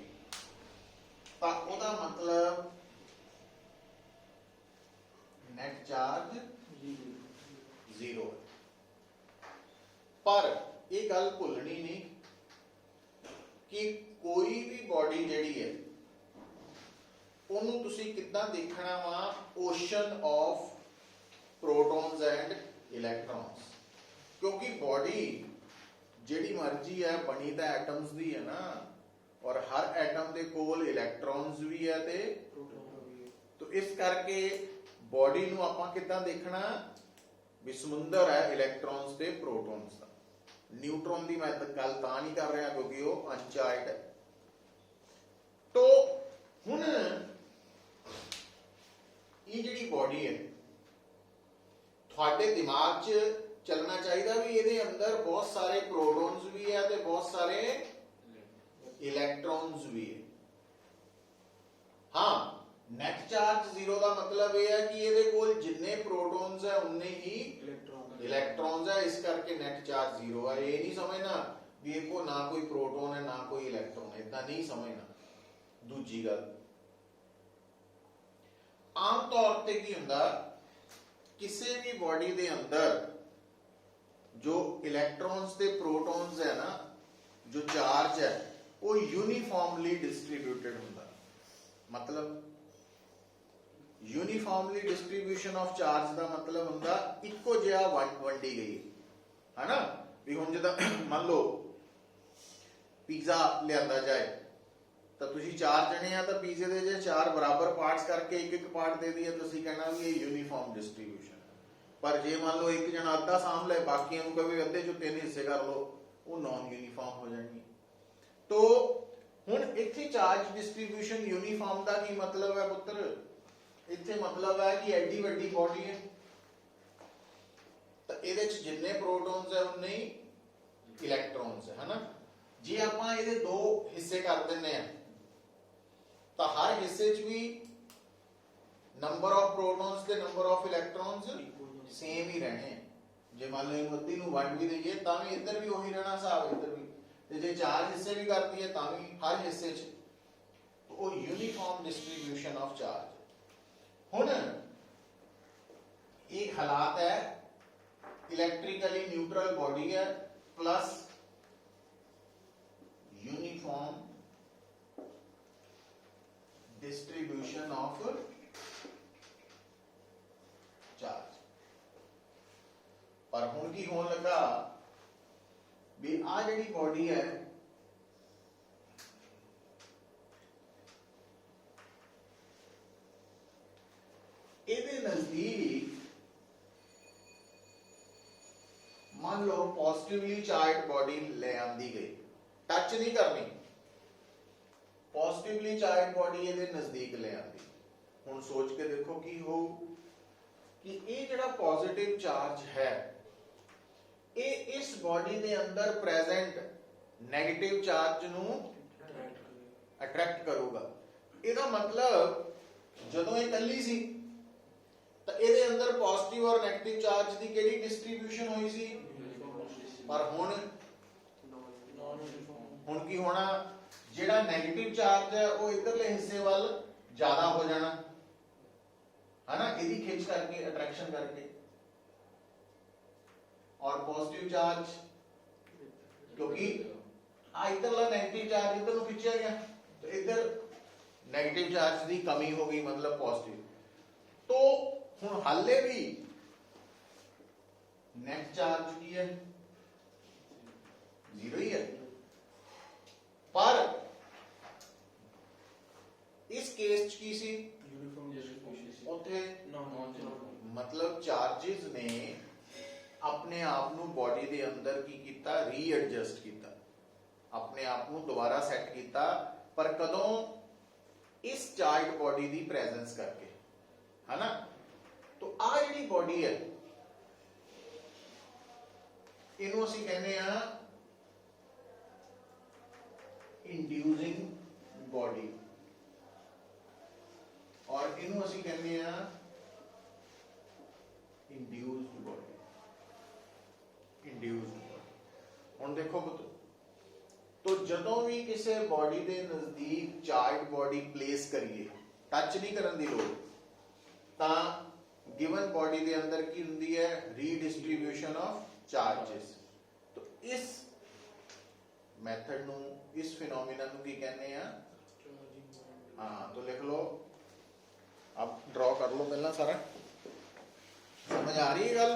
तां ओहदा मतलब नेट चार्ज जीरो है। पर यह गल भुलनी नहीं कि कोई भी बॉडी जिहड़ी है उन्होंने तुसीं किद्दां देखना वा, ओशन ऑफ प्रोटॉन्स एंड इलैक्ट्रॉन्स। क्योंकि बॉडी जिहड़ी मर्जी है बनी तो एटम्स दी है ना, और हर एटम दे कोल इलैक्ट्रॉन्स भी है ते तो इस करके बॉडी नूं आपां किद्दां देखना भी समुंदर है इलैक्ट्रॉन्स ते प्रोटॉन्स दा। न्यूट्रॉन की मैं गल तां नहीं कर रहा क्योंकि वो अनचार्जड है। ਤੁਹਾਡੇ ਦਿਮਾਗ 'ਚ ਚੱਲਣਾ ਚਾਹੀਦਾ ਵੀ ਇਹਦੇ ਅੰਦਰ ਬਹੁਤ ਸਾਰੇ ਪ੍ਰੋਟੋਨਸ ਵੀ ਹੈ ਤੇ ਬਹੁਤ ਸਾਰੇ ਇਲੈਕਟ੍ਰੋਨਸ ਵੀ ਹੈ। ਹਾਂ, ਨੈਟ ਚਾਰਜ ਜ਼ੀਰੋ ਦਾ ਮਤਲਬ ਇਹ ਹੈ ਕਿ ਇਹਦੇ ਕੋਲ ਜਿੰਨੇ ਪ੍ਰੋਟੋਨਸ ਹੈ ਉਨੇ ਹੀ ਇਲੈਕਟ੍ਰੋਨਸ ਹੈ, ਇਸ ਕਰਕੇ ਨੈਟ ਚਾਰਜ ਜ਼ੀਰੋ ਹੈ। ਇਹ ਨਹੀਂ ਸਮਝਣਾ ਵੀ ਇਹ ਕੋ ਨਾ ਕੋਈ ਪ੍ਰੋਟੋਨ ਹੈ ਨਾ ਕੋਈ ਇਲੈਕਟ੍ਰੋਨ ਹੈ, ਇਦਾਂ ਨਹੀਂ ਸਮਝਣਾ। ਦੂਜੀ ਗੱਲ, ਆਮ ਤੌਰ ਤੇ ਕੀ ਹੁੰਦਾ, ਕਿਸੇ ਵੀ ਬॉडी ਦੇ ਅੰਦਰ ਜੋ ਇਲੈਕਟ੍ਰੋਨਸ ਤੇ ਪ੍ਰੋਟੋਨਸ ਹੈ ਨਾ, ਜੋ ਚਾਰਜ ਹੈ ਉਹ यूनिफॉर्मली डिस्ट्रीब्यूटेड ਹੁੰਦਾ। मतलब यूनिफॉर्मली डिस्ट्रीब्यूशन ऑफ चार्ज ਦਾ ਮਤਲਬ ਹੁੰਦਾ ਇੱਕੋ ਜਿਹਾ ਵੰਡੀ ਗਈ ਹੈ ਨਾ। ਵੀ ਹੁਣ ਜਿੱਦਾਂ ਮੰਨ ਲਓ ਪੀਜ਼ਾ ਲਿਆਂਦਾ ਜਾਏ ਤਾਂ ਤੁਸੀਂ 4 ਜਣੇ ਆ ਤਾਂ ਪੀਜ਼ੇ ਦੇ ਜੇ 4 ਬਰਾਬਰ ਪਾਰਟਸ ਕਰਕੇ ਇੱਕ ਇੱਕ ਪਾਰਟ ਦੇ ਦਈਏ ਤੁਸੀਂ ਕਹਿਣਾ ਵੀ ਇਹ यूनिफॉर्म डिस्ट्रीब्यूशन। पर जे मान लो एक जना अद्धा साम ले बाकी कभी अद्धे चो 3 हिस्से कर लो, वो नॉन यूनिफॉर्म हो जाएगी। तो हुण इत्थे चार्ज डिस्ट्रीब्यूशन यूनिफॉर्म का की मतलब है पुत्र, इत्थे मतलब है कि एडी वड्डी बॉडी है तो इहदे च जिन्ने प्रोटॉन्स है उन्ने ही इलैक्ट्रॉन्स है ना। जे आपां इहदे 2 हिस्से कर दिंदे आ तो हर हिस्से च भी नंबर ऑफ प्रोटॉन्स ते नंबर ऑफ इलैक्ट्रॉन्स सेम ही रहने हैं। जे मान लो इन बत्ती नूं वंड भी देइए तां भी इधर भी वही रहना हिसाब, इधर भी ते जे 4 हिस्से भी कर दिए तां भी हर हिस्से च तो वो यूनिफॉर्म डिस्ट्रीब्यूशन ऑफ चार्ज। हुण एक हालात है इलेक्ट्रिकली न्यूट्रल बॉडी है plus uniform distribution of charge. पर हुण की होने लगा भी आ जिहड़ी बॉडी है इहदे नजदीक मान लो पॉजिटिवली चार्ज बॉडी ले आंदी गई, टच नहीं करनी, पॉजिटिवली चार्ज बॉडी इहदे नजदीक ले आंदी। हुण सोच के देखो की हो कि ये जिहड़ा पॉजिटिव चार्ज है ये इस बॉडी दे अंदर प्रेजेंट नेगेटिव चार्ज नूं अट्रैक्ट करूगा। ਇਹਦਾ मतलब ਜਦੋਂ ਇਹ ਕੱਲੀ ਸੀ ਤਾਂ ਇਹਦੇ ਅੰਦਰ ਪੋਜ਼ਿਟਿਵ ਔਰ 네ਗੇਟਿਵ ਚਾਰਜ ਦੀ ਕਿਹੜੀ ਡਿਸਟ੍ਰੀਬਿਊਸ਼ਨ ਹੋਈ ਸੀ, ਪਰ ਹੁਣ ਕੀ ਹੋਣਾ, ਜਿਹੜਾ 네ਗੇਟਿਵ ਚਾਰਜ ਹੈ ਉਹ ਇਧਰਲੇ ਹਿੱਸੇ ਵੱਲ ਜ਼ਿਆਦਾ ਹੋ ਜਾਣਾ है ना, ਇਹਦੀ ਖਿੱਚ करके अट्रैक्शन करके। और पॉजिटिव चार्ज क्योंकि इधरला नेगेटिव चार्ज इधर ਨੂੰ ਖਿੱਚਿਆ ਗਿਆ तो इधर नेगेटिव चार्ज की कमी हो गई, मतलब पॉजिटिव। तो हुण हाले भी नेट चार्ज की है जीरो ही है, पर इस केस च की सी उत्थे मतलब चार्जेस ने अपने आप नू बॉडी दे अंदर की कीता, रीएडजस्ट कीता, अपने आप नू दोबारा सैट कीता। पर कदों इस चार्ज बॉडी दी प्रेजेंस करके, है ना। तो आ जिहड़ी बॉडी है इनू असीं कहने आ इंड्यूसिंग बॉडी और इनू असीं कहने आ इंड्यूस्ड बॉडी। इंड्यूस्ड बॉडी हुण देखो पुत्र, तो जदों भी किसी बॉडी के नजदीक चार्ज बॉडी प्लेस करिए, टच नहीं करन दी लोड़, तां गिवन बॉडी के अंदर की हुंदी है रीडिस्ट्रीब्यूशन ऑफ चार्जेस। तो इस मैथड नू, इस फिनोमिना नू की कहने आ, हाँ तो लिख लो, आप ड्रॉ कर लो पहला सारा। समझ आ रही है गल?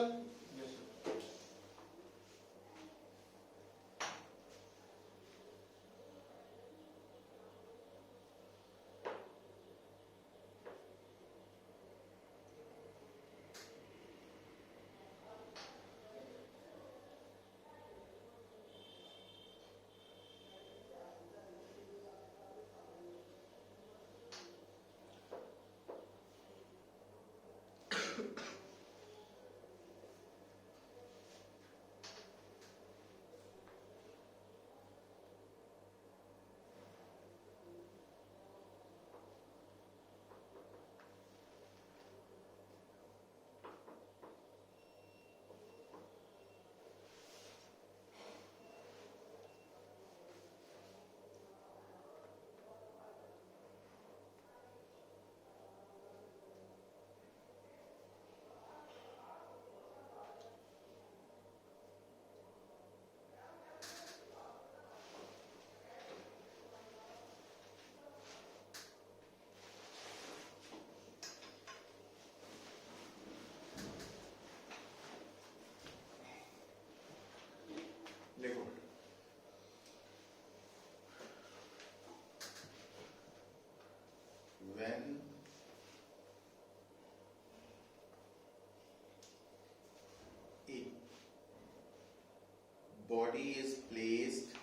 body is placed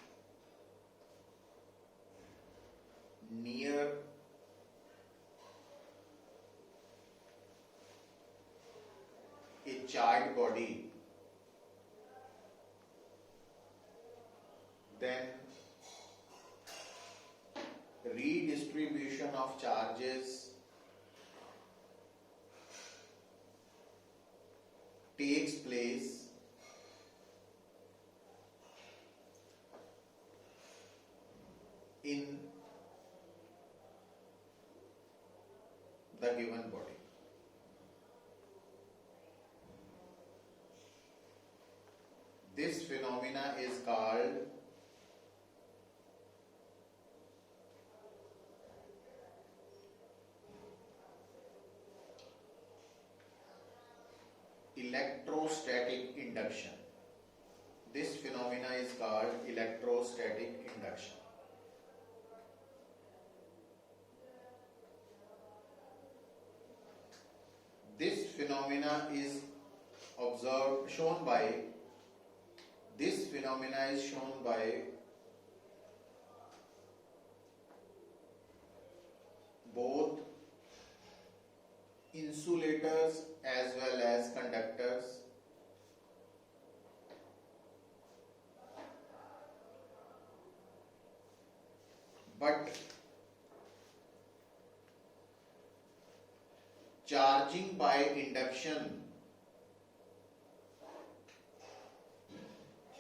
near a charged body, then redistribution of charges takes place in the given body. This phenomena is called electrostatic induction. This phenomena is called electrostatic induction. This phenomena is shown by both insulators as well as conductors. But charging by induction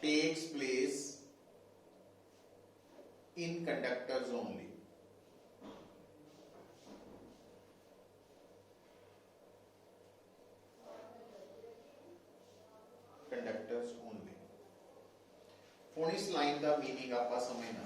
takes place in conductors only. Conductors only. ਹੁਣ ਇਸ line ਦਾ meaning ਆਪਾਂ ਸਮਝਣਾ,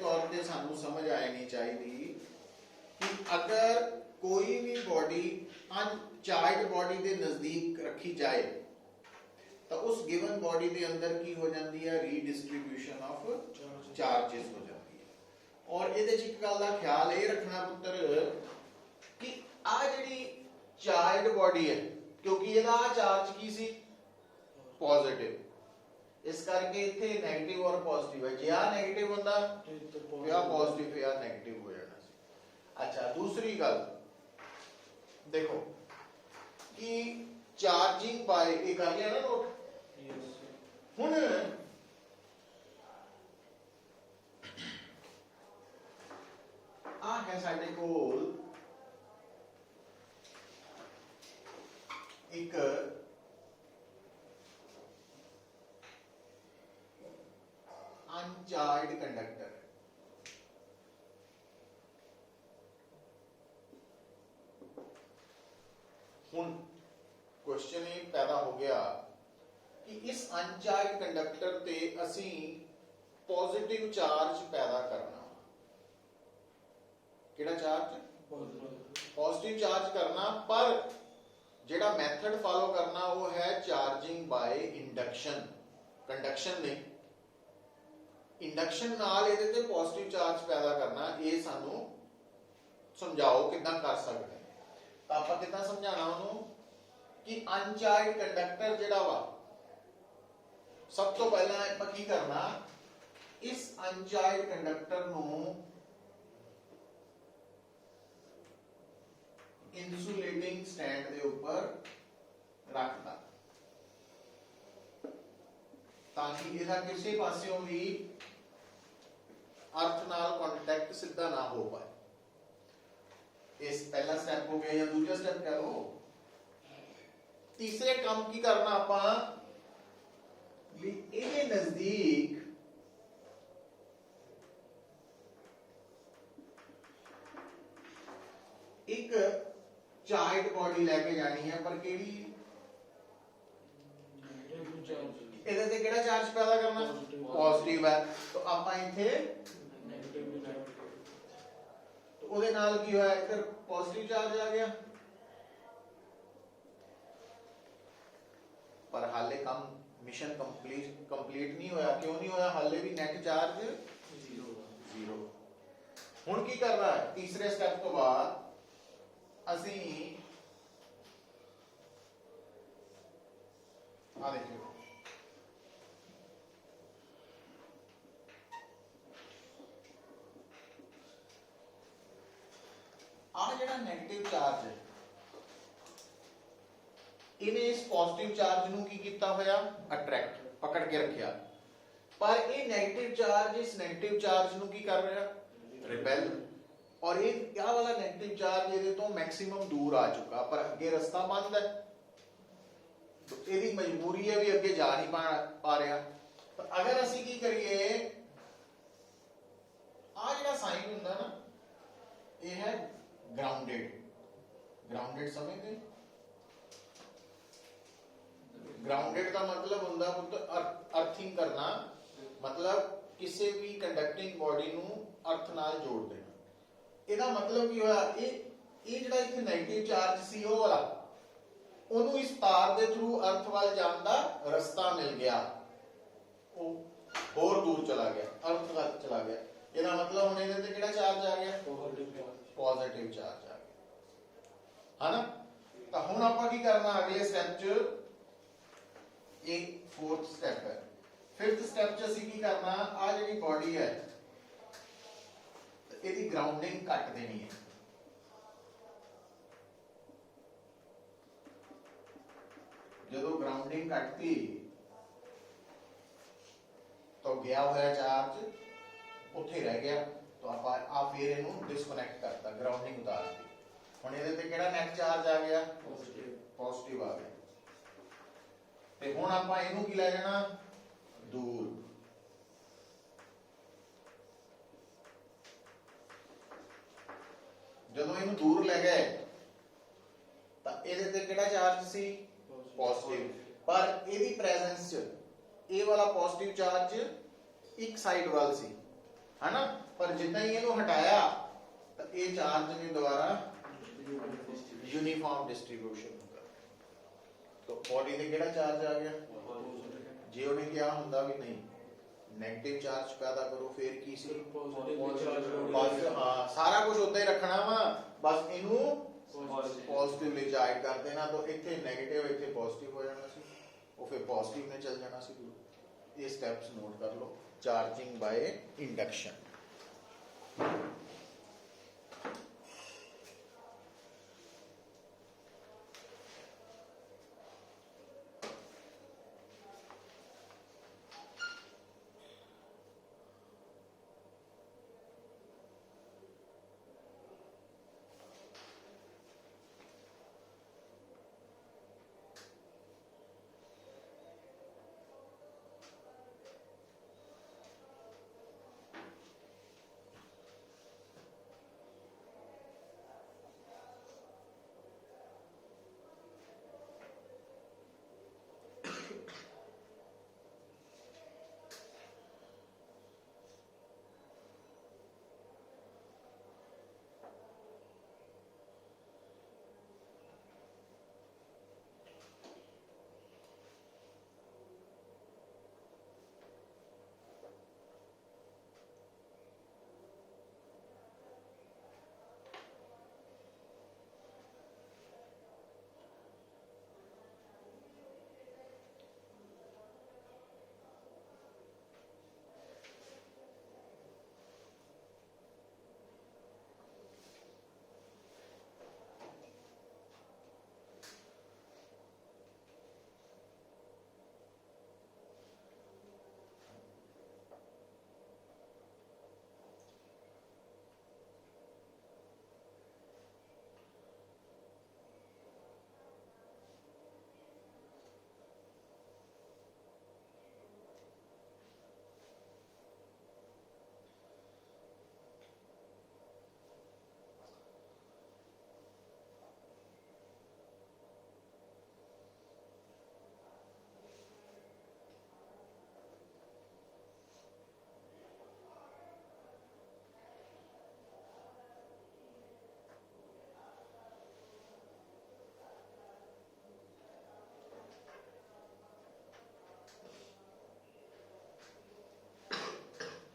ਤੌਰ ਤੇ ਸਾਨੂੰ ਸਮਝ ਆਣੀ ਚਾਹੀਦੀ ਕਿ ਅਗਰ ਕੋਈ ਵੀ ਬੋਡੀ ਅਨਚਾਰਜਡ ਬੋਡੀ ਦੇ ਨਜ਼ਦੀਕ ਰੱਖੀ ਜਾਏ ਤਾਂ ਉਸ ਗਿਵਨ ਬੋਡੀ ਦੇ ਅੰਦਰ ਕੀ ਹੋ ਜਾਂਦੀ ਹੈ, ਰੀਡਿਸਟ੍ਰੀਬਿਊਸ਼ਨ ਆਫ ਚਾਰजेस ਹੋ ਜਾਂਦੀ ਹੈ। ਔਰ ਇਹਦੇ ਚ ਇੱਕ ਗੱਲ ਦਾ ਖਿਆਲ ਇਹ ਰੱਖਣਾ ਪੁੱਤਰ ਕਿ ਆ ਜਿਹੜੀ ਚਾਰਜਡ ਬੋਡੀ ਹੈ, ਕਿਉਂਕਿ ਇਹਦਾ ਚਾਰਜ ਕੀ ਸੀ, ਪੋਜ਼ਿਟਿਵ, ਇਸ ਕਰਕੇ ਇੱਥੇ ਨੈਗੇਟਿਵ ਔਰ ਪੋਜ਼ਿਟਿਵ ਹੈ। ਜੇ ਆ ਨੈਗੇਟਿਵ ਹੁੰਦਾ ਤੇ ਆ ਪੋਜ਼ਿਟਿਵ ਤੇ ਆ ਨੈਗੇਟਿਵ ਹੋ ਜਾਣਾ ਸੀ। ਅੱਛਾ, ਦੂਸਰੀ ਗੱਲ ਦੇਖੋ ਕਿ ਚਾਰजिंग ਬਾय ਇਹ ਕਰ ਲਿਆ ਨਾ ਨੋਟ। ਹੁਣ ਆ ਹੈ ਸਾਡੇ ਕੋਲ ਇੱਕ अनचार्ज कंडक्टर। हुन क्वेश्चन ये पैदा हो गया कि इस अनचार्ज कंडक्टर ते असी पॉजिटिव चार्ज पैदा करना। किहड़ा चार्ज? पॉजिटिव चार्ज करना, पर जेड़ा मेथड फॉलो करना वो है चार्जिंग बाय इंडक्शन, कंडक्शन नहीं। इंडक्शन नाल ਇਹਦੇ ਤੇ ਪੋਜ਼ਿਟਿਵ ਚਾਰਜ ਪੈਦਾ ਕਰਨਾ, ਇਹ ਸਾਨੂੰ ਸਮਝਾਓ ਕਿੱਦਾਂ ਕਰ ਸਕਦੇ ਹਾਂ। ਤਾਂ ਆਪਾਂ ਕਿੱਦਾਂ ਸਮਝਾਣਾ ਉਹਨੂੰ ਕਿ ਅਨਚਾਰਜਡ ਕੰਡਕਟਰ ਜਿਹੜਾ ਵਾ, ਸਭ ਤੋਂ ਪਹਿਲਾਂ ਆਪਾਂ ਕੀ ਕਰਨਾ, ਇਸ ਅਨਚਾਰਜਡ ਕੰਡਕਟਰ ਨੂੰ ਇਨਸੂਲੇਟਿੰਗ ਸਟੈਂਡ ਦੇ ਉੱਪਰ ਰੱਖਦਾ ਤਾਂ ਕਿ ਇਹਦਾ ਕਿਸੇ ਪਾਸਿਓਂ ਵੀ अर्थ नाल कॉन्टैक्ट सीधा ना हो पाए। इस पहला स्टेप हो गया, या दूसरा स्टेप कह लो। तीसरे काम की करना आपा भी इहदे नजदीक एक चार्ज बॉडी लेके जानी है, पर केड़ी ਇਹਦੇ ਤੇ ਕਿਹੜਾ ਚਾਰਜ ਪੈਦਾ ਕਰਨਾ, ਪੋਜ਼ਿਟਿਵ ਹੈ। तो ਆਪਾਂ ਇੱਥੇ ਉਹਦੇ ਨਾਲ ਕੀ ਹੋਇਆ, ਇੱਧਰ ਪੋਜ਼ਿਟਿਵ ਚਾਰਜ ਆ ਗਿਆ, ਪਰ ਹਾਲੇ ਕੰਮ ਮਿਸ਼ਨ ਕੰਪਲੀਟ ਨਹੀਂ ਹੋਇਆ। ਕਿਉਂ ਨਹੀਂ ਹੋਇਆ? ਹਾਲੇ ਵੀ ਨੈਟ ਚਾਰਜ ਜ਼ੀਰੋ। ਹੁਣ ਕੀ ਕਰਨਾ ਹੈ, ਤੀਸਰੇ ਸਟੈਪ ਤੋਂ ਬਾਅਦ ਅਸੀਂ आ देखियो आ जेड़ा नेगेटिव चार्ज है इन्हें इस पॉजिटिव चार्ज ਨੂੰ ਕੀ ਕੀਤਾ ਹੋਇਆ ਅਟਰੈਕਟ ਪਕੜ ਕੇ ਰੱਖਿਆ ਪਰ ਇਹ 네ਗੇਟਿਵ ਚਾਰਜ ਇਸ 네ਗੇਟਿਵ ਚਾਰਜ ਨੂੰ ਕੀ ਕਰ ਰਿਹਾ ਰਿਪੈਲ और ये क्या वाला नेगेटिव चार्ज ये तो मैक्सिमम दूर आ चुका पर अगे रास्ता बंद है तो ਇਹਦੀ ਮਜਬੂਰੀ है भी अगे जा नहीं पा रहा पर अगर ਅਸੀਂ ਕੀ ਕਰੀਏ ਆ ਜਿਹੜਾ ਸਾਈਨ ਹੁੰਦਾ ਨਾ ਇਹ ਹੈ ग्राउंडेड समझते ग्राउंडेड का मतलब ਹੁੰਦਾ ਪੁੱਤ अर्थिंग करना मतलब किसी भी कंडक्टिंग बॉडी ਨੂੰ अर्थ ਨਾਲ जोड़ देना ਇਹਦਾ मतलब ਕੀ ਹੋਇਆ ਇਹ ਜਿਹੜਾ ਇੱਥੇ 네ਗੇਟਿਵ ਚਾਰਜ ਸੀ ਉਹ ਵਾਲਾ ਉਹਨੂੰ ਇਸ ਤਾਰ ਦੇ ਥਰੂ ਅਰਥ ਵੱਲ ਜਾਣ ਦਾ ਰਸਤਾ ਮਿਲ ਗਿਆ ਉਹ ਹੋਰ ਦੂਰ ਚਲਾ ਗਿਆ ਅਰਥ ਵੱਲ ਚਲਾ ਗਿਆ ਇਹਦਾ मतलब ਹੁਣ ਇਹਦੇ ਤੇ ਕਿਹੜਾ ਚਾਰਜ ਆ ਗਿਆ ਪੋਜ਼ਿਟਿਵ ਚਾਰਜ ਆ ਗਿਆ ਹਨਾ ਤਾਂ ਹੁਣ ਆਪਾਂ ਕੀ ਕਰਨਾ ਅਗਲੇ ਸਟੈਪ 'ਚ ਇਹ फोर्थ स्टेप है फिफ्थ स्टेप च ਅਸੀਂ ਕੀ ਕਰਨਾ ਆ ਜਿਹੜੀ ਬੋਡੀ ਹੈ ਇਹਦੀ ਗਰਾਊਂਡਿੰਗ ਕੱਟ ਦੇਣੀ ਹੈ ਜਦੋਂ ਗਰਾਊਂਡਿੰਗ ਕੱਟਤੀ तो गया होया चार्ज ਉੱਥੇ ਰਹਿ ਗਿਆ तो ਆਪਾਂ ਆ ਫਿਰ ਇਹਨੂੰ ਡਿਸਕਨੈਕਟ ਕਰਤਾ ਗਰਾਊਂਡਿੰਗ ਉਤਾਰਤੀ ਹੁਣ ਇਹਦੇ ਤੇ ਕਿਹੜਾ ਨੈਟ ਚਾਰਜ ਆ ਗਿਆ ਪੋਜ਼ਿਟਿਵ ਆ ਗਿਆ ਤੇ ਹੁਣ ਆਪਾਂ ਇਹਨੂੰ ਕੀ ਲੈ ਜਾਣਾ दूर ਜਦੋਂ ਇਹਨੂੰ ਦੂਰ ਲੈ ਗਏ ਤਾਂ ਇਹਦੇ ਤੇ ਕਿਹੜਾ ਚਾਰਜ ਸੀ ਪੋਜ਼ਿਟਿਵ ਪਰ ਇਹਦੀ ਪ੍ਰੈਜ਼ੈਂਸ ਚ ਇਹ ਵਾਲਾ ਪੋਜ਼ਿਟਿਵ ਚਾਰਜ ਇੱਕ ਸਾਈਡ ਵੱਲ ਸੀ ਹੈਨਾ ਪਰ ਜਿੱਦਾਂ ਹੀ ਇਹਨੂੰ ਹਟਾਇਆ ਤਾਂ ਇਹ ਚਾਰਜ ਨੇ ਦੁਬਾਰਾ यूनिफॉर्म डिस्ट्रीब्यूशन होगा तो बॉडी ਤੇ ਕਿਹੜਾ ਚਾਰਜ ਆ ਗਿਆ ਜੇ ਉਹਨੇ ਕਿਹਾ ਹੁੰਦਾ ਵੀ ਨਹੀਂ 네ਗੇਟਿਵ ਚਾਰਜ ਪੈਦਾ ਕਰੋ ਫਿਰ ਕੀ ਸੀ ਬਸ ਹਾਂ ਸਾਰਾ ਕੁਝ ਉੱਤੇ ਹੀ ਰੱਖਣਾ ਵਾ ਬਸ ਇਹਨੂੰ ਪੋਜ਼ਿਟਿਵਲੀ ਚਾਰਜ ਕਰ ਦੇਣਾ ਤਾਂ ਇੱਥੇ 네ਗੇਟਿਵ ਇੱਥੇ ਪੋਜ਼ਿਟਿਵ ਹੋ ਜਾਣਾ ਸੀ ਉਹ ਫਿਰ ਪੋਜ਼ਿਟਿਵ ਨੇ ਚੱਲ ਜਾਣਾ ਸੀ ਇਹ ਸਟੈਪਸ ਨੋਟ ਕਰ ਲਓ ਚਾਰजिंग ਬਾय इंडक्शन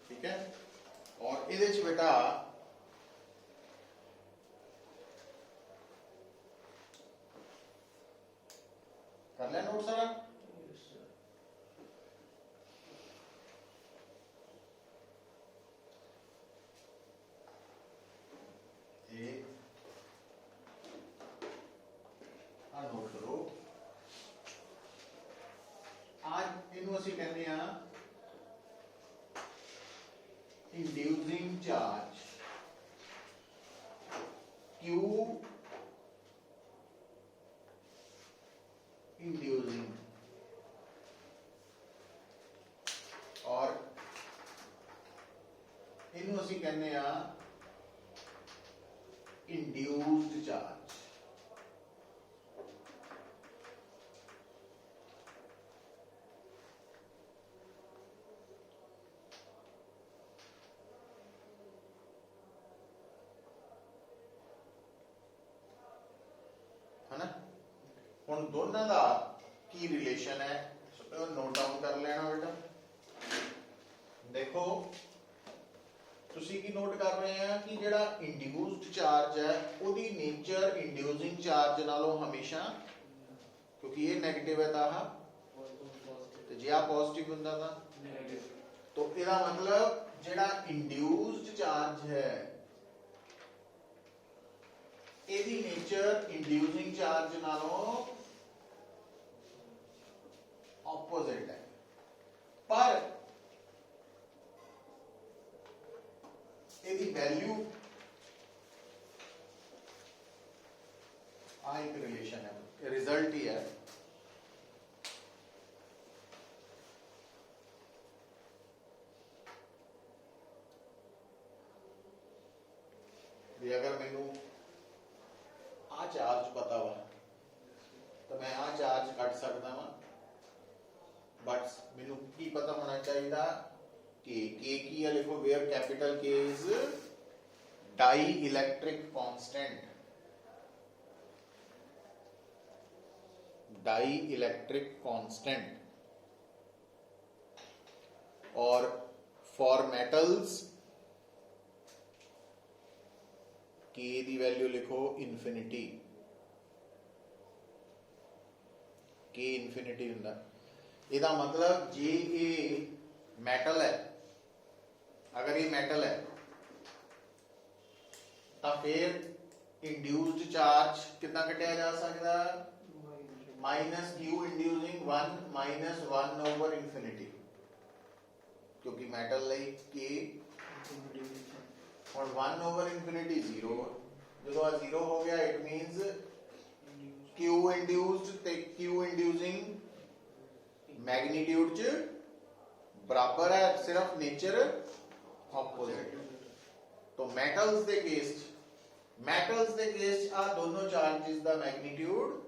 ठीक है और ਇਹਦੇ ਚ बेटा कर लिया नोट सारा inducing charge Q inducing और इनू ਅਸੀਂ कहने आ induced charge है ना। हुण दोनों का की रिलेशन है नोट डाउन कर लेना बेटा। देखो तुसी की नोट कर रहे हैं कि जेड़ा इंड्यूस्ड चार्ज है ओदी नेचर इंड्यूसिंग चार्ज नालों हमेशा, क्योंकि ये नेगेटिव है ता ते जे आ पॉजिटिव हुंदा ता तो इसदा मतलब जेड़ा इंड्यूस्ड चार्ज है एदी नेचर इंड्यूसिंग चार्ज नालों ऑपोजिट है। पर ਇਹਦੀ वैल्यू आ एक रिलेशन है, रिजल्ट ही है। भी अगर मैनू आ चार्ज पता वा तो मैं आ चार्ज कट सकता वा, बट मैनू की पता होना चाहिए कि K की है, लिखो where capital K is dielectric constant, dielectric constant. और फॉर मेटल्स K दी वैल्यू लिखो इन्फिनिटी, K इन्फिनिटी हुंदा। इहदा मतलब जे ये मेटल है, अगर ये मेटल है तो फिर इंड्यूस्ड चार्ज कितना कटिया जा सकता है, minus Q inducing 1 minus 1 over infinity, क्योंकि मेटल लाइक के और 1 ओवर इन्फिनिटी 0, जो 0 हो गया इट मींस क्यू इंड्यूस्ड ते क्यू इंड्यूसिंग मैग्नीट्यूड च बराबर है, सिर्फ नेचर ऑपोजिट। तो मेटल्स दे केस आ दोनों चार्जेस दा मैग्नीट्यूड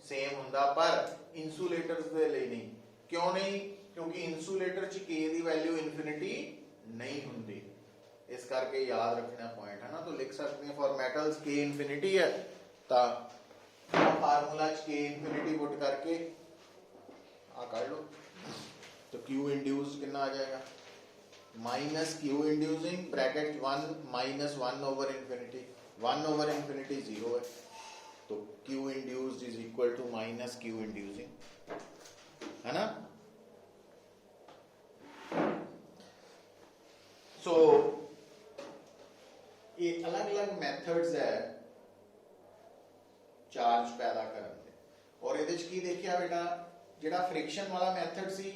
सेम हुंदा, पर इंसुलेटर्स दे लिए नहीं। क्यों नहीं? क्योंकि इंसुलेटर च K दी वैल्यू इन्फिनिटी नहीं हुंदी, इस करके याद रखना पॉइंट है ना। तो लिख सकते हैं फॉर मेटल्स K इन्फिनिटी है तो फार्मूला च K इन्फिनिटी पुट करके आ कर लो, तो Q इंड्यूस्ड कितना आ जाएगा, minus Q inducing bracket 1 minus 1 over infinity, 1 over infinity 0 है, तो Q induced is equal to minus Q inducing, है ना। सो ये अलग अलग मेथड्स है चार्ज पैदा करने दे। और ਇਹਦੇ ਚ ਕੀ देखिया बेटा, ਜਿਹੜਾ फ्रिक्शन वाला मैथड सी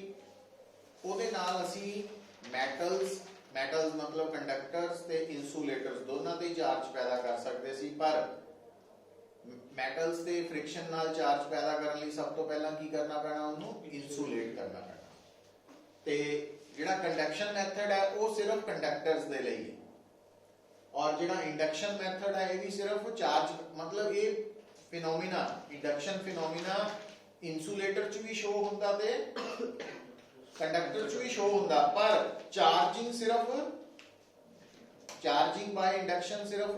ਉਹਦੇ ਨਾਲ ਅਸੀਂ ਮੈਟਲਸ मतलब कंडक्टर्स ਤੇ इंसुलेटर्स ਦੋਨਾਂ ਤੇ ਚਾਰਜ ਪੈਦਾ ਕਰ ਸਕਦੇ ਸੀ। ਪਰ ਮੈਟਲਸ ਤੇ फ्रिक्शन ਨਾਲ ਚਾਰਜ ਪੈਦਾ ਕਰਨ ਲਈ ਸਭ ਤੋਂ ਪਹਿਲਾਂ ਕੀ ਕਰਨਾ ਪੈਣਾ, ਉਹਨੂੰ ਇਨਸੂਲੇਟ ਕਰਨਾ ਪੈਣਾ। ਤੇ ਜਿਹੜਾ ਕੰਡਕਸ਼ਨ ਮੈਥਡ ਹੈ ਉਹ ਸਿਰਫ ਕੰਡਕਟਰਸ ਦੇ ਲਈ ਹੈ, और ਜਿਹੜਾ इंडक्शन मैथड है ये भी सिर्फ चार्ज मतलब ये फिनोमिना इंडक्शन फिनोमिना इंसुलेटर च भी शो होंदा ते कंडक्टर च भी शो होंदा, पर चार्जिंग सिर्फ चार्जिंग बाय इंडक्शन सिर्फ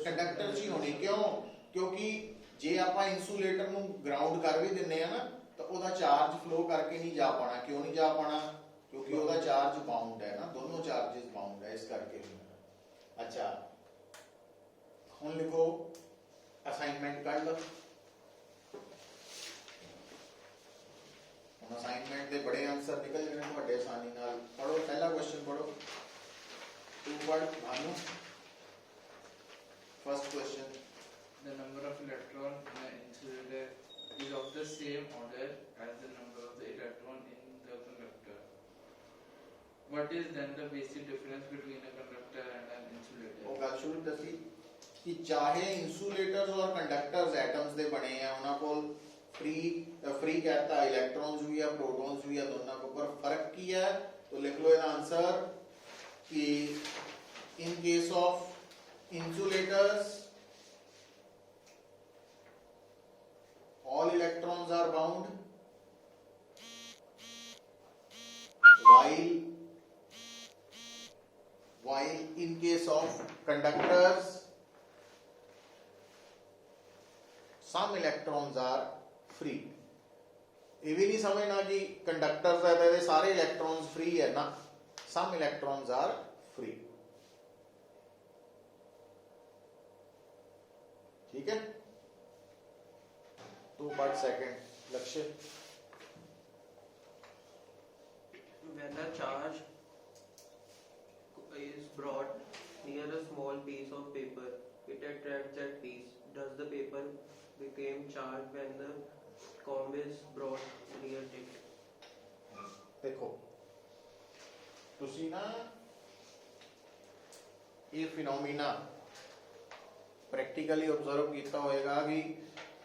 कंडक्टर च ही होनी। क्यों? क्योंकि जे आपां इंसुलेटर नूं ग्राउंड कर भी दिंने आ ना तो ओदा चार्ज फ्लो करके नहीं जा पाना। क्यों नहीं जा पाना? क्योंकि ओदा चार्ज बाउंड है ना, दोनों चार्जेस बाउंड है, इस करके। अच्छा हुण लिखो असाइनमेंट कर लो। असाइनमेंट के बड़े आंसर निकल जाने बड़े आसानी नाल। पढ़ो पहला क्वेश्चन पढ़ो, तू पढ़ Bhanu. First question, the number of electron in an insulator is of the same order as the number of the electron in the conductor. what is then the basic difference between a conductor and an insulator? ਉਹ ਗੱਲ ਸ਼ੁਰੂ ਦੱਸੀ ਕਿ ਚਾਹੇ ਇਨਸੂਲੇਟਰਸ ਔਰ ਕੰਡਕਟਰਸ atoms ਦੇ ਬਣੇ ਆ, ਉਹਨਾਂ ਕੋਲ फ्री कहता है इलेक्ट्रॉन्स भी है प्रोटॉन्स भी है, दोनों के ऊपर फर्क की है। तो लिख लो इसका आंसर कि in case of insulators all electrons are bound while in case of conductors some electrons are free। ये भी नहीं समझना कि कंडक्टर्स है तो सारे इलेक्ट्रॉन्स फ्री है ना, some electrons are free। ठीक है, 2 part second लक्ष्य। When a charge is brought near a small piece of paper, it attracts that piece. Does the paper become charged when the comb is brought near it? देखो तुसी ना ये phenomena practically observe किया होएगा कि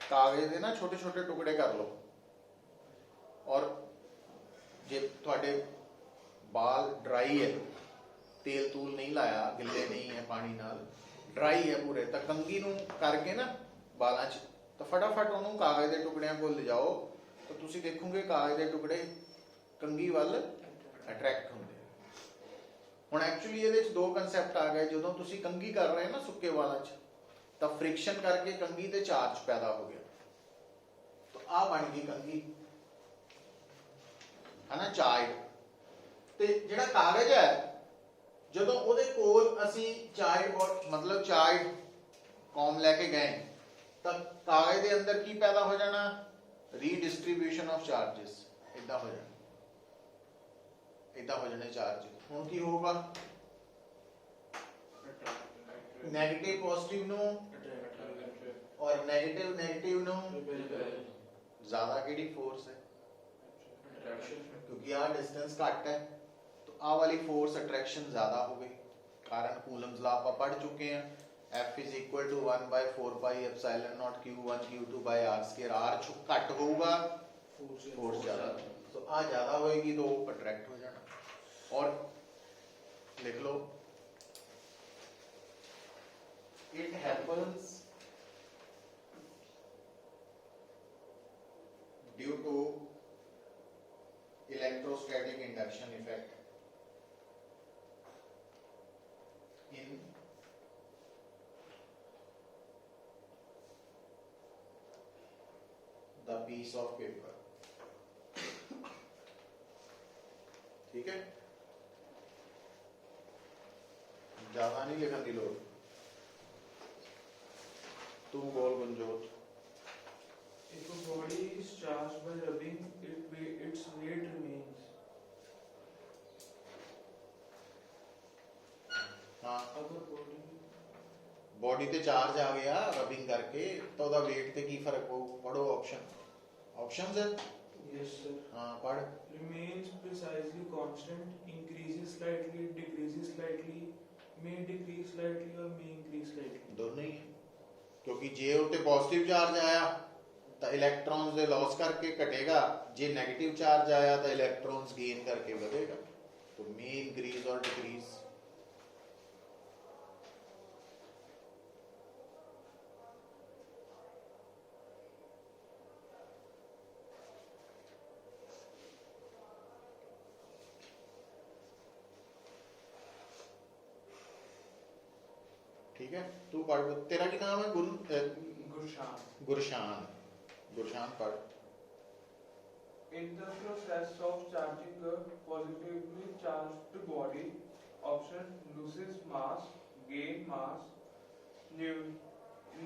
कागज के ना छोटे छोटे टुकड़े कर लो और जे थोड़े बाल ड्राई है, तेल तूल नहीं लाया, गिले नहीं है पानी नाल, ड्राई है पूरे, तो कंगी नूं करके ना बालां च तो फटाफट उन्होंने कागज के टुकड़ियां को ले जाओ तो तुसी देखोगे कागज के टुकड़े कंगी वाल अट्रैक्ट होंगे। हुण एक्चुअली ये दो कंसैप्ट आ गए, जो तुसी कंगी कर रहे हैं ना सुक्के वालां च तो फ्रिक्शन करके कंगी ते चार्ज पैदा हो गया, तो आ बन गई कंगी है ना चार्ज। ते जिहड़ा कागज है जदों उहदे कोल असीं चार्ज मतलब चार्ज कॉम लैके गए तो कागज के अंदर की पैदा हो जाना, रीडिस्ट्रीब्यूशन ऑफ चार्जेस, इदा हो जाना, इदा हो जाने चार्ज। हुण की होगा, नेगेटिव पॉजिटिव नो और नेगेटिव नेगेटिव नो ज्यादा केड़ी फोर्स है, क्योंकि आ डिस्टेंस घट है तो आ वाली फोर्स अट्रैक्शन ज्यादा हो गई। कारण कूलम्स लॉ आप पढ़ चुके हैं, F is equal to 1 by 4 pi epsilon naught Q1 Q2 by R square। R घट होगा फोर्स ज्यादा, तो आ ज्यादा होएगी तो अट्रैक्ट हो जाना। और लिख लो it happens due to electrostatic induction effect in the piece of paper। ठीक है, ज्यादा नहीं लिखने की लोड़। तू बोल गुंजोत। If a body is charged by rubbing, its weight remains. हाँ, अगर बॉडी ते चार्ज आ गया रबिंग करके तो ਉਹਦਾ weight ਤੇ ਕੀ फर्क हो, पढ़ो ऑप्शंस है। yes sir, हाँ पढ़। remains precisely constant, increases slightly, decreases slightly, may decrease slightly or may increase slightly। दोनों ही, क्योंकि जे उत्ते पॉजिटिव चार्ज आया तो इलेक्ट्रॉन्स दे लॉस करके घटेगा, जे नेगेटिव चार्ज आया तो इलेक्ट्रॉन्स गेन करके बढ़ेगा। तो मे इंक्रीज और डिक्रीज। ठीक है, तू पढ़। तेरा की नाम है गुरशान। गुरशान। गुरशान पढ़। In the process of charging a positively charged body, option loses mass, gain mass.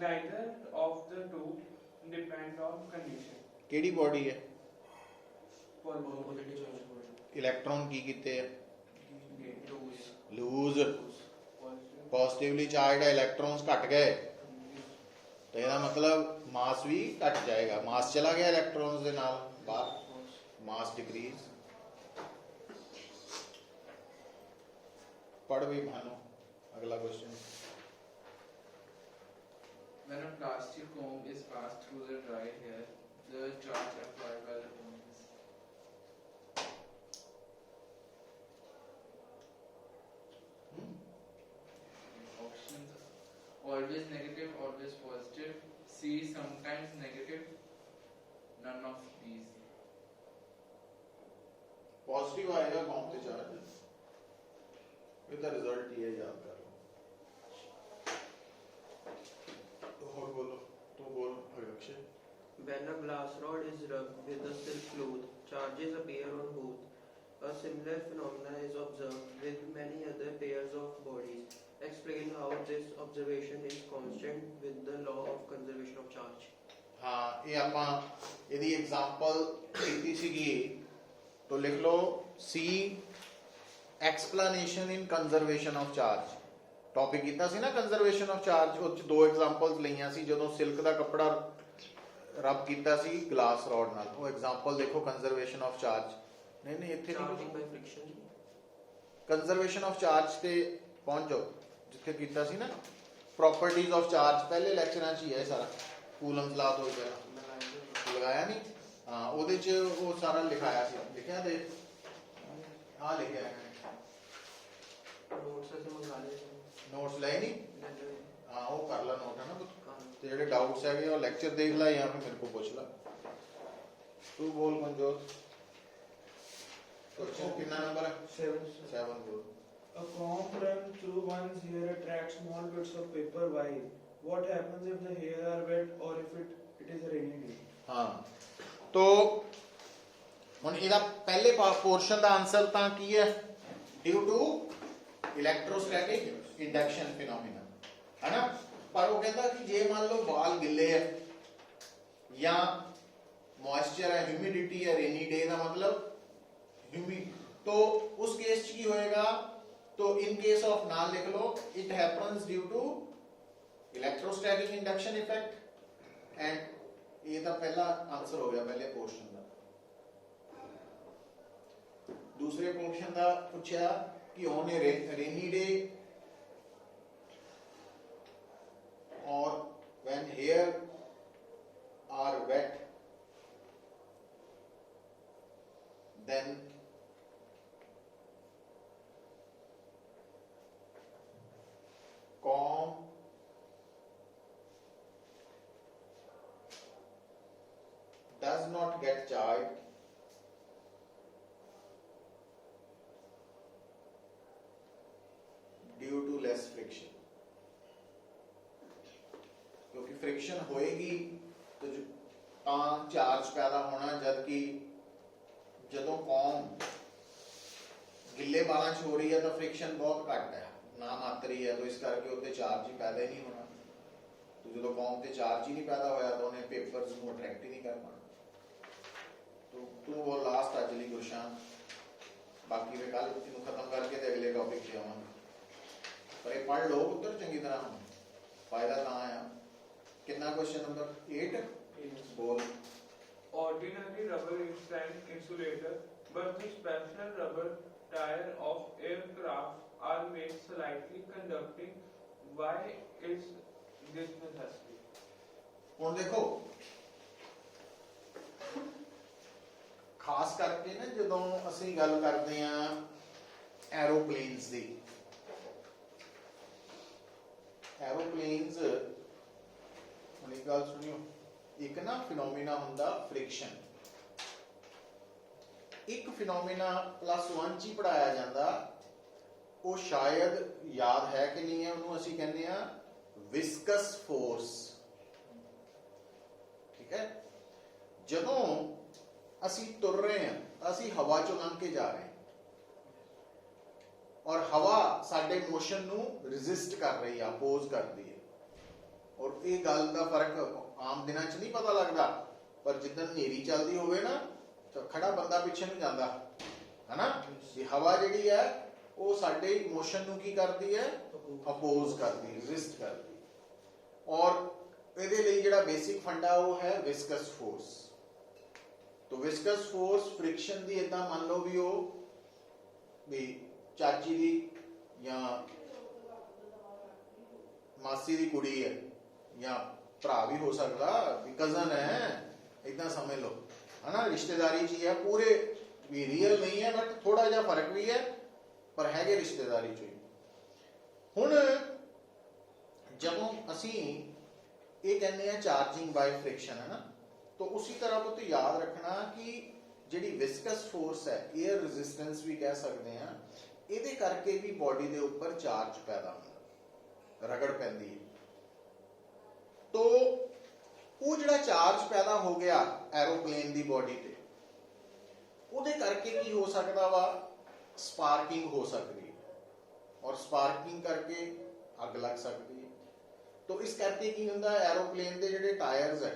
Neither of the two depend on condition. केड़ी बॉडी है? Positive charged body. इलेक्ट्रॉन की कितने है? Gain. Lose. Positive. Positively charge electrons घट गए तो ਇਹਦਾ मतलब मास भी घट जाएगा, मास चला गया इलेक्ट्रॉन्स के नाल बाहर, मास डिक्रीज। पढ़ भी भानो अगला question. When a plastic comb is passed through the dry hair, the charge applied by the comb is options: always negative, always positive. C, sometimes negative. None of these. Positive आएगा com पे charge, इसका result ये याद कर लो। तो और बोलो, तो बोल Akshay. When a glass rod is rubbed with a silk cloth, charges appear on both. A similar phenomenon is observed with many other pairs of bodies. Explain how this observation is consistent with the law of conservation of charge. हाँ, ये ਆਪਾਂ यदि example ਕੀਤੀ ਸੀਗੀ तो लिख लो C, explanation in conservation of charge. Topic ਕੀਤਾ ਸੀ ਨਾ ਕੰਜ਼ਰਵੇਸ਼ਨ ਆਫ ਚਾਰਜ, ਉਹ ਚ ਦੋ ਐਗਜ਼ਾਮਪਲਸ ਲਈਆਂ ਸੀ। ਜਦੋਂ ਸਿਲਕ ਦਾ ਕੱਪੜਾ ਰਬ ਕੀਤਾ ਸੀ ਗਲਾਸ ਰੋਡ ਨਾਲ, ਉਹ ਐਗਜ਼ਾਮਪਲ ਦੇਖੋ ਕੰਜ਼ਰਵੇਸ਼ਨ ਆਫ ਚਾਰਜ। ਨਹੀਂ ਇੱਥੇ Charging ਨਹੀਂ, by friction. Conservation of charge ਤੇ ਪਹੁੰਚ ਜਾਓ ਜਿੱਥੇ ਕੀਤਾ ਸੀ ਨਾ ਪ੍ਰੋਪਰਟੀਜ਼ ਆਫ ਚਾਰਜ। ਪਹਿਲੇ ਲੈਕਚਰਾਂ 'ਚ ਹੀ ਹੈ ਸਾਰਾ, ਕੂਲਮਸ ਲਾ ਤੋਂ ਲਗਾਇਆ ਨਹੀਂ? ਹਾਂ, ਉਹਦੇ 'ਚ ਉਹ ਸਾਰਾ ਲਿਖਾਇਆ ਸੀ, ਲਿਖਿਆ ਤੇ ਆ ਲਿਖਿਆ ਹੈ। Notes से मंगा ले ਨੋਟਸ ਲਏ ਨਹੀਂ? ਹਾਂ, ਉਹ ਕਰ ਲਾ ਨੋਟ, ਹੈ ਨਾ। काम ਤੇ ਜਿਹੜੇ ਡਾਊਟਸ ਹੈਗੇ ਉਹ ਲੈਕਚਰ ਦੇਖ ਲੈ ਜਾਂ ਫਿਰ ਮੇਰੇ ਕੋਲ ਪੁੱਛ ਲੈ। ਤੂੰ ਬੋਲ ਮਨਜੋਤ, क्वेश्चन कितना नंबर है? 7 बोल। A comb run through one's hair attracts small bits of paper. Why? What happens if the hair are wet or if it is a rainy day? हाँ, तो ਹੁਣ ਇਹਦਾ ਪਹਿਲੇ ਪੋਰਸ਼ਨ ਦਾ ਆਨਸਰ ਤਾਂ ਕੀ ਹੈ? ਡਿਊ ਟੂ ਇਲੈਕਟ੍ਰੋਸਟੈਟਿਕ ਇੰਡਕਸ਼ਨ ਫਿਨੋਮੀਨਾ, ਹੈ ਨਾ। ਪਰ ਉਹ ਕਹਿੰਦਾ ਕਿ ਜੇ ਮੰਨ ਲਓ ਵਾਲ ਗਿੱਲੇ ਹੈ ਜਾਂ ਮॉइस्चर है, ह्यूमिडिटी है, रेनी डे का मतलब ह्यूमिड, तो उस केस की होएगा? तो इन केस ऑफ नाल लिख लो, it happens due to electrostatic induction effect. And ये तो पहला आंसर हो गया पहले पोर्शन का। दूसरे पोर्शन का पूछा कि ऑन ए रेनी डे और when hair are wet then comb does not get charged due to less friction, क्योंकि फ्रिक्शन होएगी तो चार्ज पैदा होना, जबकि ਜਦੋਂ ਕੌਮ ਗਿੱਲੇ ਵਾਲਾਂ 'ਚ ਹੋ ਰਹੀ ਹੈ ਤਾਂ ਫ੍ਰਿਕਸ਼ਨ ਬਹੁਤ ਘੱਟ ਹੈ, ਨਾ ਮਾਤਰੀ ਹੈ, ਤਾਂ ਇਸ ਕਰਕੇ ਉੱਤੇ ਚਾਰਜ ਹੀ ਪੈਦਾ ਹੀ ਨਹੀਂ ਹੋਣਾ। तो ਜਦੋਂ ਕੌਮ ਤੇ ਚਾਰਜ ਹੀ ਨਹੀਂ ਪੈਦਾ ਹੋਇਆ ਤਾਂ ਉਹਨੇ ਪੇਪਰਸ ਨੂੰ ਅਟਰੈਕਟ ਹੀ ਨਹੀਂ ਕਰ ਪਾਣਾ। तो तू वो लास्ट ਅੱਜ ਲਈ ਗੁਰਸ਼ਾਨ, ਬਾਕੀ ਵੇ ਕੱਲ ਇਹਨੂੰ ਖਤਮ ਕਰਕੇ ਤੇ ਅਗਲੇ ਟੌਪਿਕ ਤੇ ਆਵਾਂਗੇ। ਪਰ ਇਹ ਪੜ੍ਹ ਲਓ ਉੱਧਰ ਚੰਗੀ ਤਰ੍ਹਾਂ, ਫਾਇਦਾ ਤਾਂ ਆਇਆ। ਕਿੰਨਾ ਕੁਐਸਚਨ ਨੰਬਰ 8 ਬੋਲ। Ordinary rubber is an insulator, but the special rubber tire of aircraft are made slightly conducting. Why is this necessary? ਹੁਣ ਦੇਖੋ, ਖਾਸ ਕਰਕੇ ਨਾ ਜਦੋਂ ਅਸੀਂ ਗੱਲ ਕਰਦੇ ਆ ਐਰੋਪਲੇਨਸ ਦੀ, ਐਰੋਪਲੇਨਸ, ਹੁਣ ਇੱਕ ਗੱਲ ਸੁਣਿਓ, ਇੱਕ ਨਾ ਫਿਨੋਮੀਨਾ ਹੁੰਦਾ ਫ੍ਰਿਕਸ਼ਨ। ਇੱਕ ਫਿਨੋਮੀਨਾ +1 ਚ ਹੀ ਪੜਾਇਆ ਜਾਂਦਾ, ਉਹ ਸ਼ਾਇਦ ਯਾਦ ਹੈ ਕਿ ਨਹੀਂ ਹੈ, ਉਹਨੂੰ ਅਸੀਂ ਕਹਿੰਦੇ ਆ ਵਿਸਕਸ ਫੋਰਸ। ਠੀਕ ਹੈ, ਜਦੋਂ ਅਸੀਂ ਤੁਰ ਰਹੇ ਹਾਂ ਤਾਂ ਅਸੀਂ ਹਵਾ ਚੋਂ ਲੰਘ ਕੇ ਜਾ ਰਹੇ ਹਾਂ ਔਰ ਹਵਾ ਸਾਡੇ ਮੋਸ਼ਨ ਨੂੰ ਰੈਜ਼ਿਸਟ ਕਰ ਰਹੀ ਹੈ, ਅਪੋਜ਼ ਕਰਦੀ ਹੈ। ਔਰ ਇਹ ਗੱਲ ਦਾ ਫਰਕ ਆਮ ਦਿਨਾਂ 'ਚ ਨਹੀਂ ਪਤਾ ਲੱਗਦਾ, ਪਰ ਜਿੱਦਣ ਹਨੇਰੀ ਚੱਲਦੀ ਹੋਵੇ ਨਾ ਤਾਂ ਖੜਾ ਬੰਦਾ ਪਿੱਛੇ ਨੂੰ ਜਾਂਦਾ ਹੈ ਨਾ। ਇਹ ਹਵਾ ਜਿਹੜੀ ਹੈ ਉਹ ਸਾਡੇ ਮੋਸ਼ਨ ਨੂੰ ਕੀ ਕਰਦੀ ਹੈ? ਅਪੋਜ਼ ਕਰਦੀ, ਰੈਜ਼ਿਸਟ ਕਰਦੀ। ਔਰ ਇਹਦੇ ਲਈ ਜਿਹੜਾ ਬੇਸਿਕ ਫੰਡਾ ਉਹ ਹੈ ਵਿਸਕਸ ਫੋਰਸ। तो विस्कस फोर्स फ्रिक्शन दी इदा मान लो भी वो भी चाची दी ਜਾਂ ਮਾਸੀ ਦੀ ਕੁੜੀ ਹੈ ਜਾਂ ਭਰਾ ਵੀ ਹੋ ਸਕਦਾ, ਵੀ ਕਜ਼ਨ ਹੈ, ਇਦਾਂ ਸਮਝ ਲਓ ਹਨਾ, ਰਿਸ਼ਤੇਦਾਰੀ 'ਚ ਹੀ ਹੈ, ਪੂਰੇ ਵੀ ਰੀਅਲ ਨਹੀਂ ਹੈ ਬਟ ਥੋੜਾ ਜਿਹਾ ਫਰਕ ਵੀ ਹੈ, ਪਰ ਹੈਗੇ ਰਿਸ਼ਤੇਦਾਰੀ 'ਚ ਹੀ। ਹੁਣ ਜਦੋਂ ਅਸੀਂ ਇਹ ਕਹਿੰਦੇ ਆ ਚਾਰजिंग बाय फ्रिक्शन है ना, तो उसी तरह पुत याद रखना कि ਜਿਹੜੀ ਵਿਸਕਸ ਫੋਰਸ ਹੈ, 에ਅਰ ਰੈਜ਼ਿਸਟੈਂਸ ਵੀ ਕਹਿ ਸਕਦੇ ਆ, ਇਹਦੇ ਕਰਕੇ ਵੀ ਬੋਡੀ ਦੇ ਉੱਪਰ ਚਾਰਜ ਪੈਦਾ ਹੁੰਦਾ, ਰਗੜ ਪੈਂਦੀ ਹੈ। ਤੋ ਉਹ ਜਿਹੜਾ ਚਾਰਜ ਪੈਦਾ ਹੋ ਗਿਆ ਐਰੋਪਲੇਨ ਦੀ ਬੋਡੀ ਤੇ, ਉਹਦੇ ਕਰਕੇ ਕੀ ਹੋ ਸਕਦਾ ਵਾ, ਸਪਾਰਕਿੰਗ ਹੋ ਸਕਦੀ ਹੈ, ਔਰ ਸਪਾਰਕਿੰਗ ਕਰਕੇ ਅੱਗ ਲੱਗ ਸਕਦੀ ਹੈ। ਤੋ ਇਸ ਕਰਕੇ ਕੀ ਹੁੰਦਾ, ਐਰੋਪਲੇਨ ਦੇ ਜਿਹੜੇ ਟਾਇਰਸ ਹੈ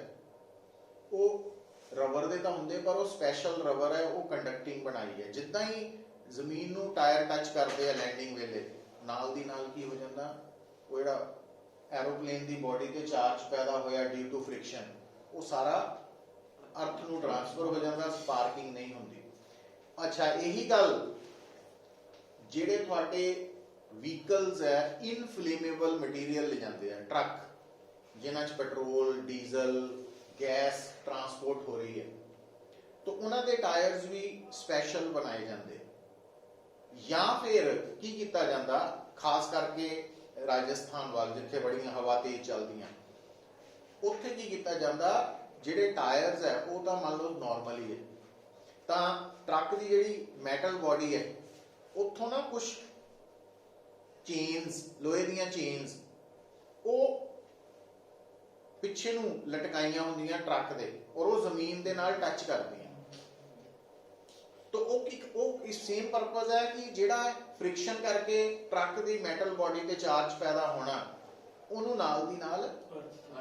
ਉਹ ਰਬਰ ਦੇ ਤਾਂ ਹੁੰਦੇ, ਪਰ ਉਹ ਸਪੈਸ਼ਲ ਰਬਰ ਹੈ, ਉਹ ਕੰਡਕਟਿੰਗ ਬਣਾਈ ਹੈ। ਜਿੱਦਾਂ ਹੀ ਜ਼ਮੀਨ ਨੂੰ ਟਾਇਰ ਟੱਚ ਕਰਦੇ ਆ ਲੈਂਡਿੰਗ ਵੇਲੇ, ਨਾਲ ਦੀ ਨਾਲ ਕੀ ਹੋ ਜਾਂਦਾ, ਉਹ ਜਿਹੜਾ ਐਰੋਪਲੇਨ ਦੀ ਬੋਡੀ ਤੇ ਚਾਰਜ ਪੈਦਾ ਹੋਇਆ ਡਿਊ ਟੂ ਫ੍ਰਿਕਸ਼ਨ, ਉਹ ਸਾਰਾ ਅਰਥ ਨੂੰ ਟ੍ਰਾਂਸਫਰ ਹੋ ਜਾਂਦਾ, ਸਪਾਰਕਿੰਗ ਨਹੀਂ ਹੁੰਦੀ। ਅੱਛਾ, ਇਹੀ ਗੱਲ ਜਿਹੜੇ ਤੁਹਾਡੇ ਵਹੀਕਲਸ ਹੈ, ਇਨਫਲੇਮੇਬਲ ਮਟੀਰੀਅਲ ਲੈ ਜਾਂਦੇ ਆ, ਟਰੱਕ ਜਿਨ੍ਹਾਂ 'ਚ ਪੈਟਰੋਲ, ਡੀਜ਼ਲ, ਗੈਸ ਟਰਾਂਸਪੋਰਟ ਹੋ ਰਹੀ ਹੈ, ਤਾਂ ਉਹਨਾਂ ਦੇ ਟਾਇਰਸ ਵੀ ਸਪੈਸ਼ਲ ਬਣਾਏ ਜਾਂਦੇ। ਜਾਂ ਫਿਰ ਕੀ ਕੀਤਾ ਜਾਂਦਾ, ਖਾਸ ਕਰਕੇ ਰਾਜਸਥਾਨ ਵੱਲ ਜਿੱਥੇ ਬੜੀਆਂ ਹਵਾ ਤੇਜ਼ ਚੱਲਦੀਆਂ, ਉੱਥੇ ਕੀ ਕੀਤਾ ਜਾਂਦਾ, ਜਿਹੜੇ ਟਾਇਰਸ ਹੈ ਉਹ ਤਾਂ ਮੰਨ ਲਓ ਨਾਰਮਲ ਹੀ ਹੈ, ਤਾਂ ਟਰੱਕ ਦੀ ਜਿਹੜੀ ਮੈਟਲ ਬੋਡੀ ਹੈ ਉੱਥੋਂ ਨਾ ਕੁਝ ਚੇਨਸ, ਲੋਹੇ ਦੀਆਂ ਚੇਨਸ, ਉਹ ਪਿੱਛੇ ਨੂੰ ਲਟਕਾਈਆਂ ਹੁੰਦੀਆਂ ਟਰੱਕ ਦੇ, ਔਰ ਉਹ ਜ਼ਮੀਨ ਦੇ ਨਾਲ ਟੱਚ ਕਰਦੀਆਂ। ਤਾਂ ਉਹ ਇਸ ਸੇਮ ਪਰਪਸ ਹੈ ਕਿ ਜਿਹੜਾ ਫ੍ਰਿਕਸ਼ਨ ਕਰਕੇ ਟਰੱਕ ਦੀ ਮੈਟਲ ਬੋਡੀ ਤੇ ਚਾਰਜ ਪੈਦਾ ਹੋਣਾ, ਉਹਨੂੰ ਨਾਲ ਦੀ ਨਾਲ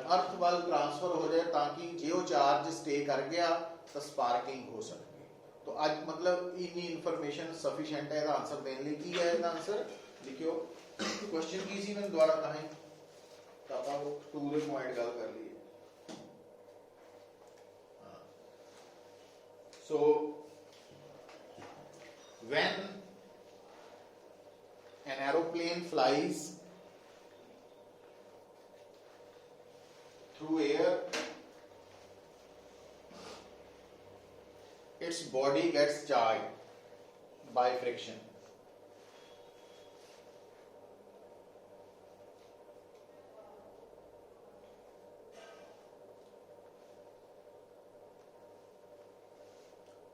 ਅਰਥ ਵੱਲ ਟ੍ਰਾਂਸਫਰ ਹੋ ਜਾਏ, ਤਾਂ ਕਿ ਜੇ ਉਹ ਚਾਰਜ ਸਟੇ ਕਰ ਗਿਆ ਤਾਂ ਸਪਾਰਕਿੰਗ ਹੋ ਸਕਦੀ ਹੈ। ਤਾਂ ਅੱਜ ਮਤਲਬ ਇੰਨੀ ਇਨਫੋਰਮੇਸ਼ਨ ਸਫੀਸ਼ੀਐਂਟ ਹੈ ਇਹਦਾ ਆਨਸਰ ਦੇਣ ਲਈ। ਕੀ ਹੈ ਇਹਦਾ ਆਨਸਰ, ਲਿਖਿਓ। ਕੁਐਸਚਨ ਕੀ ਸੀ, ਮੈਨੂੰ ਦੁਬਾਰਾ ਕਹਾਂ ਤਾਂ ਆਪਾਂ ਉਹ 2 ਦੇ ਪੁਆਇੰਟ ਗੱਲ ਕਰ ਲਈਏ। So when an aeroplane flies through air, its body gets charged by friction.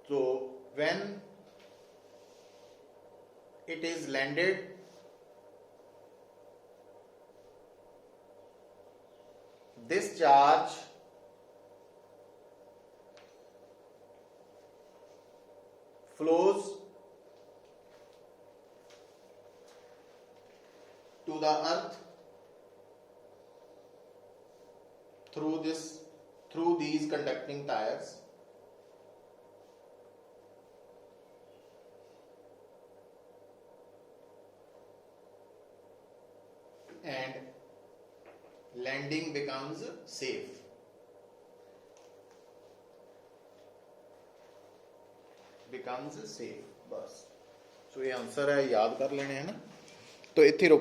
So when it is landed, this charge flows to the earth through these conducting tires, and landing becomes safe. ਬਸ। ਸੋ ਇਹ answer ਹੈ, ਯਾਦ ਕਰ ਲੈਣੇ ਹੈ ਨਾ। तो इत्थे रुक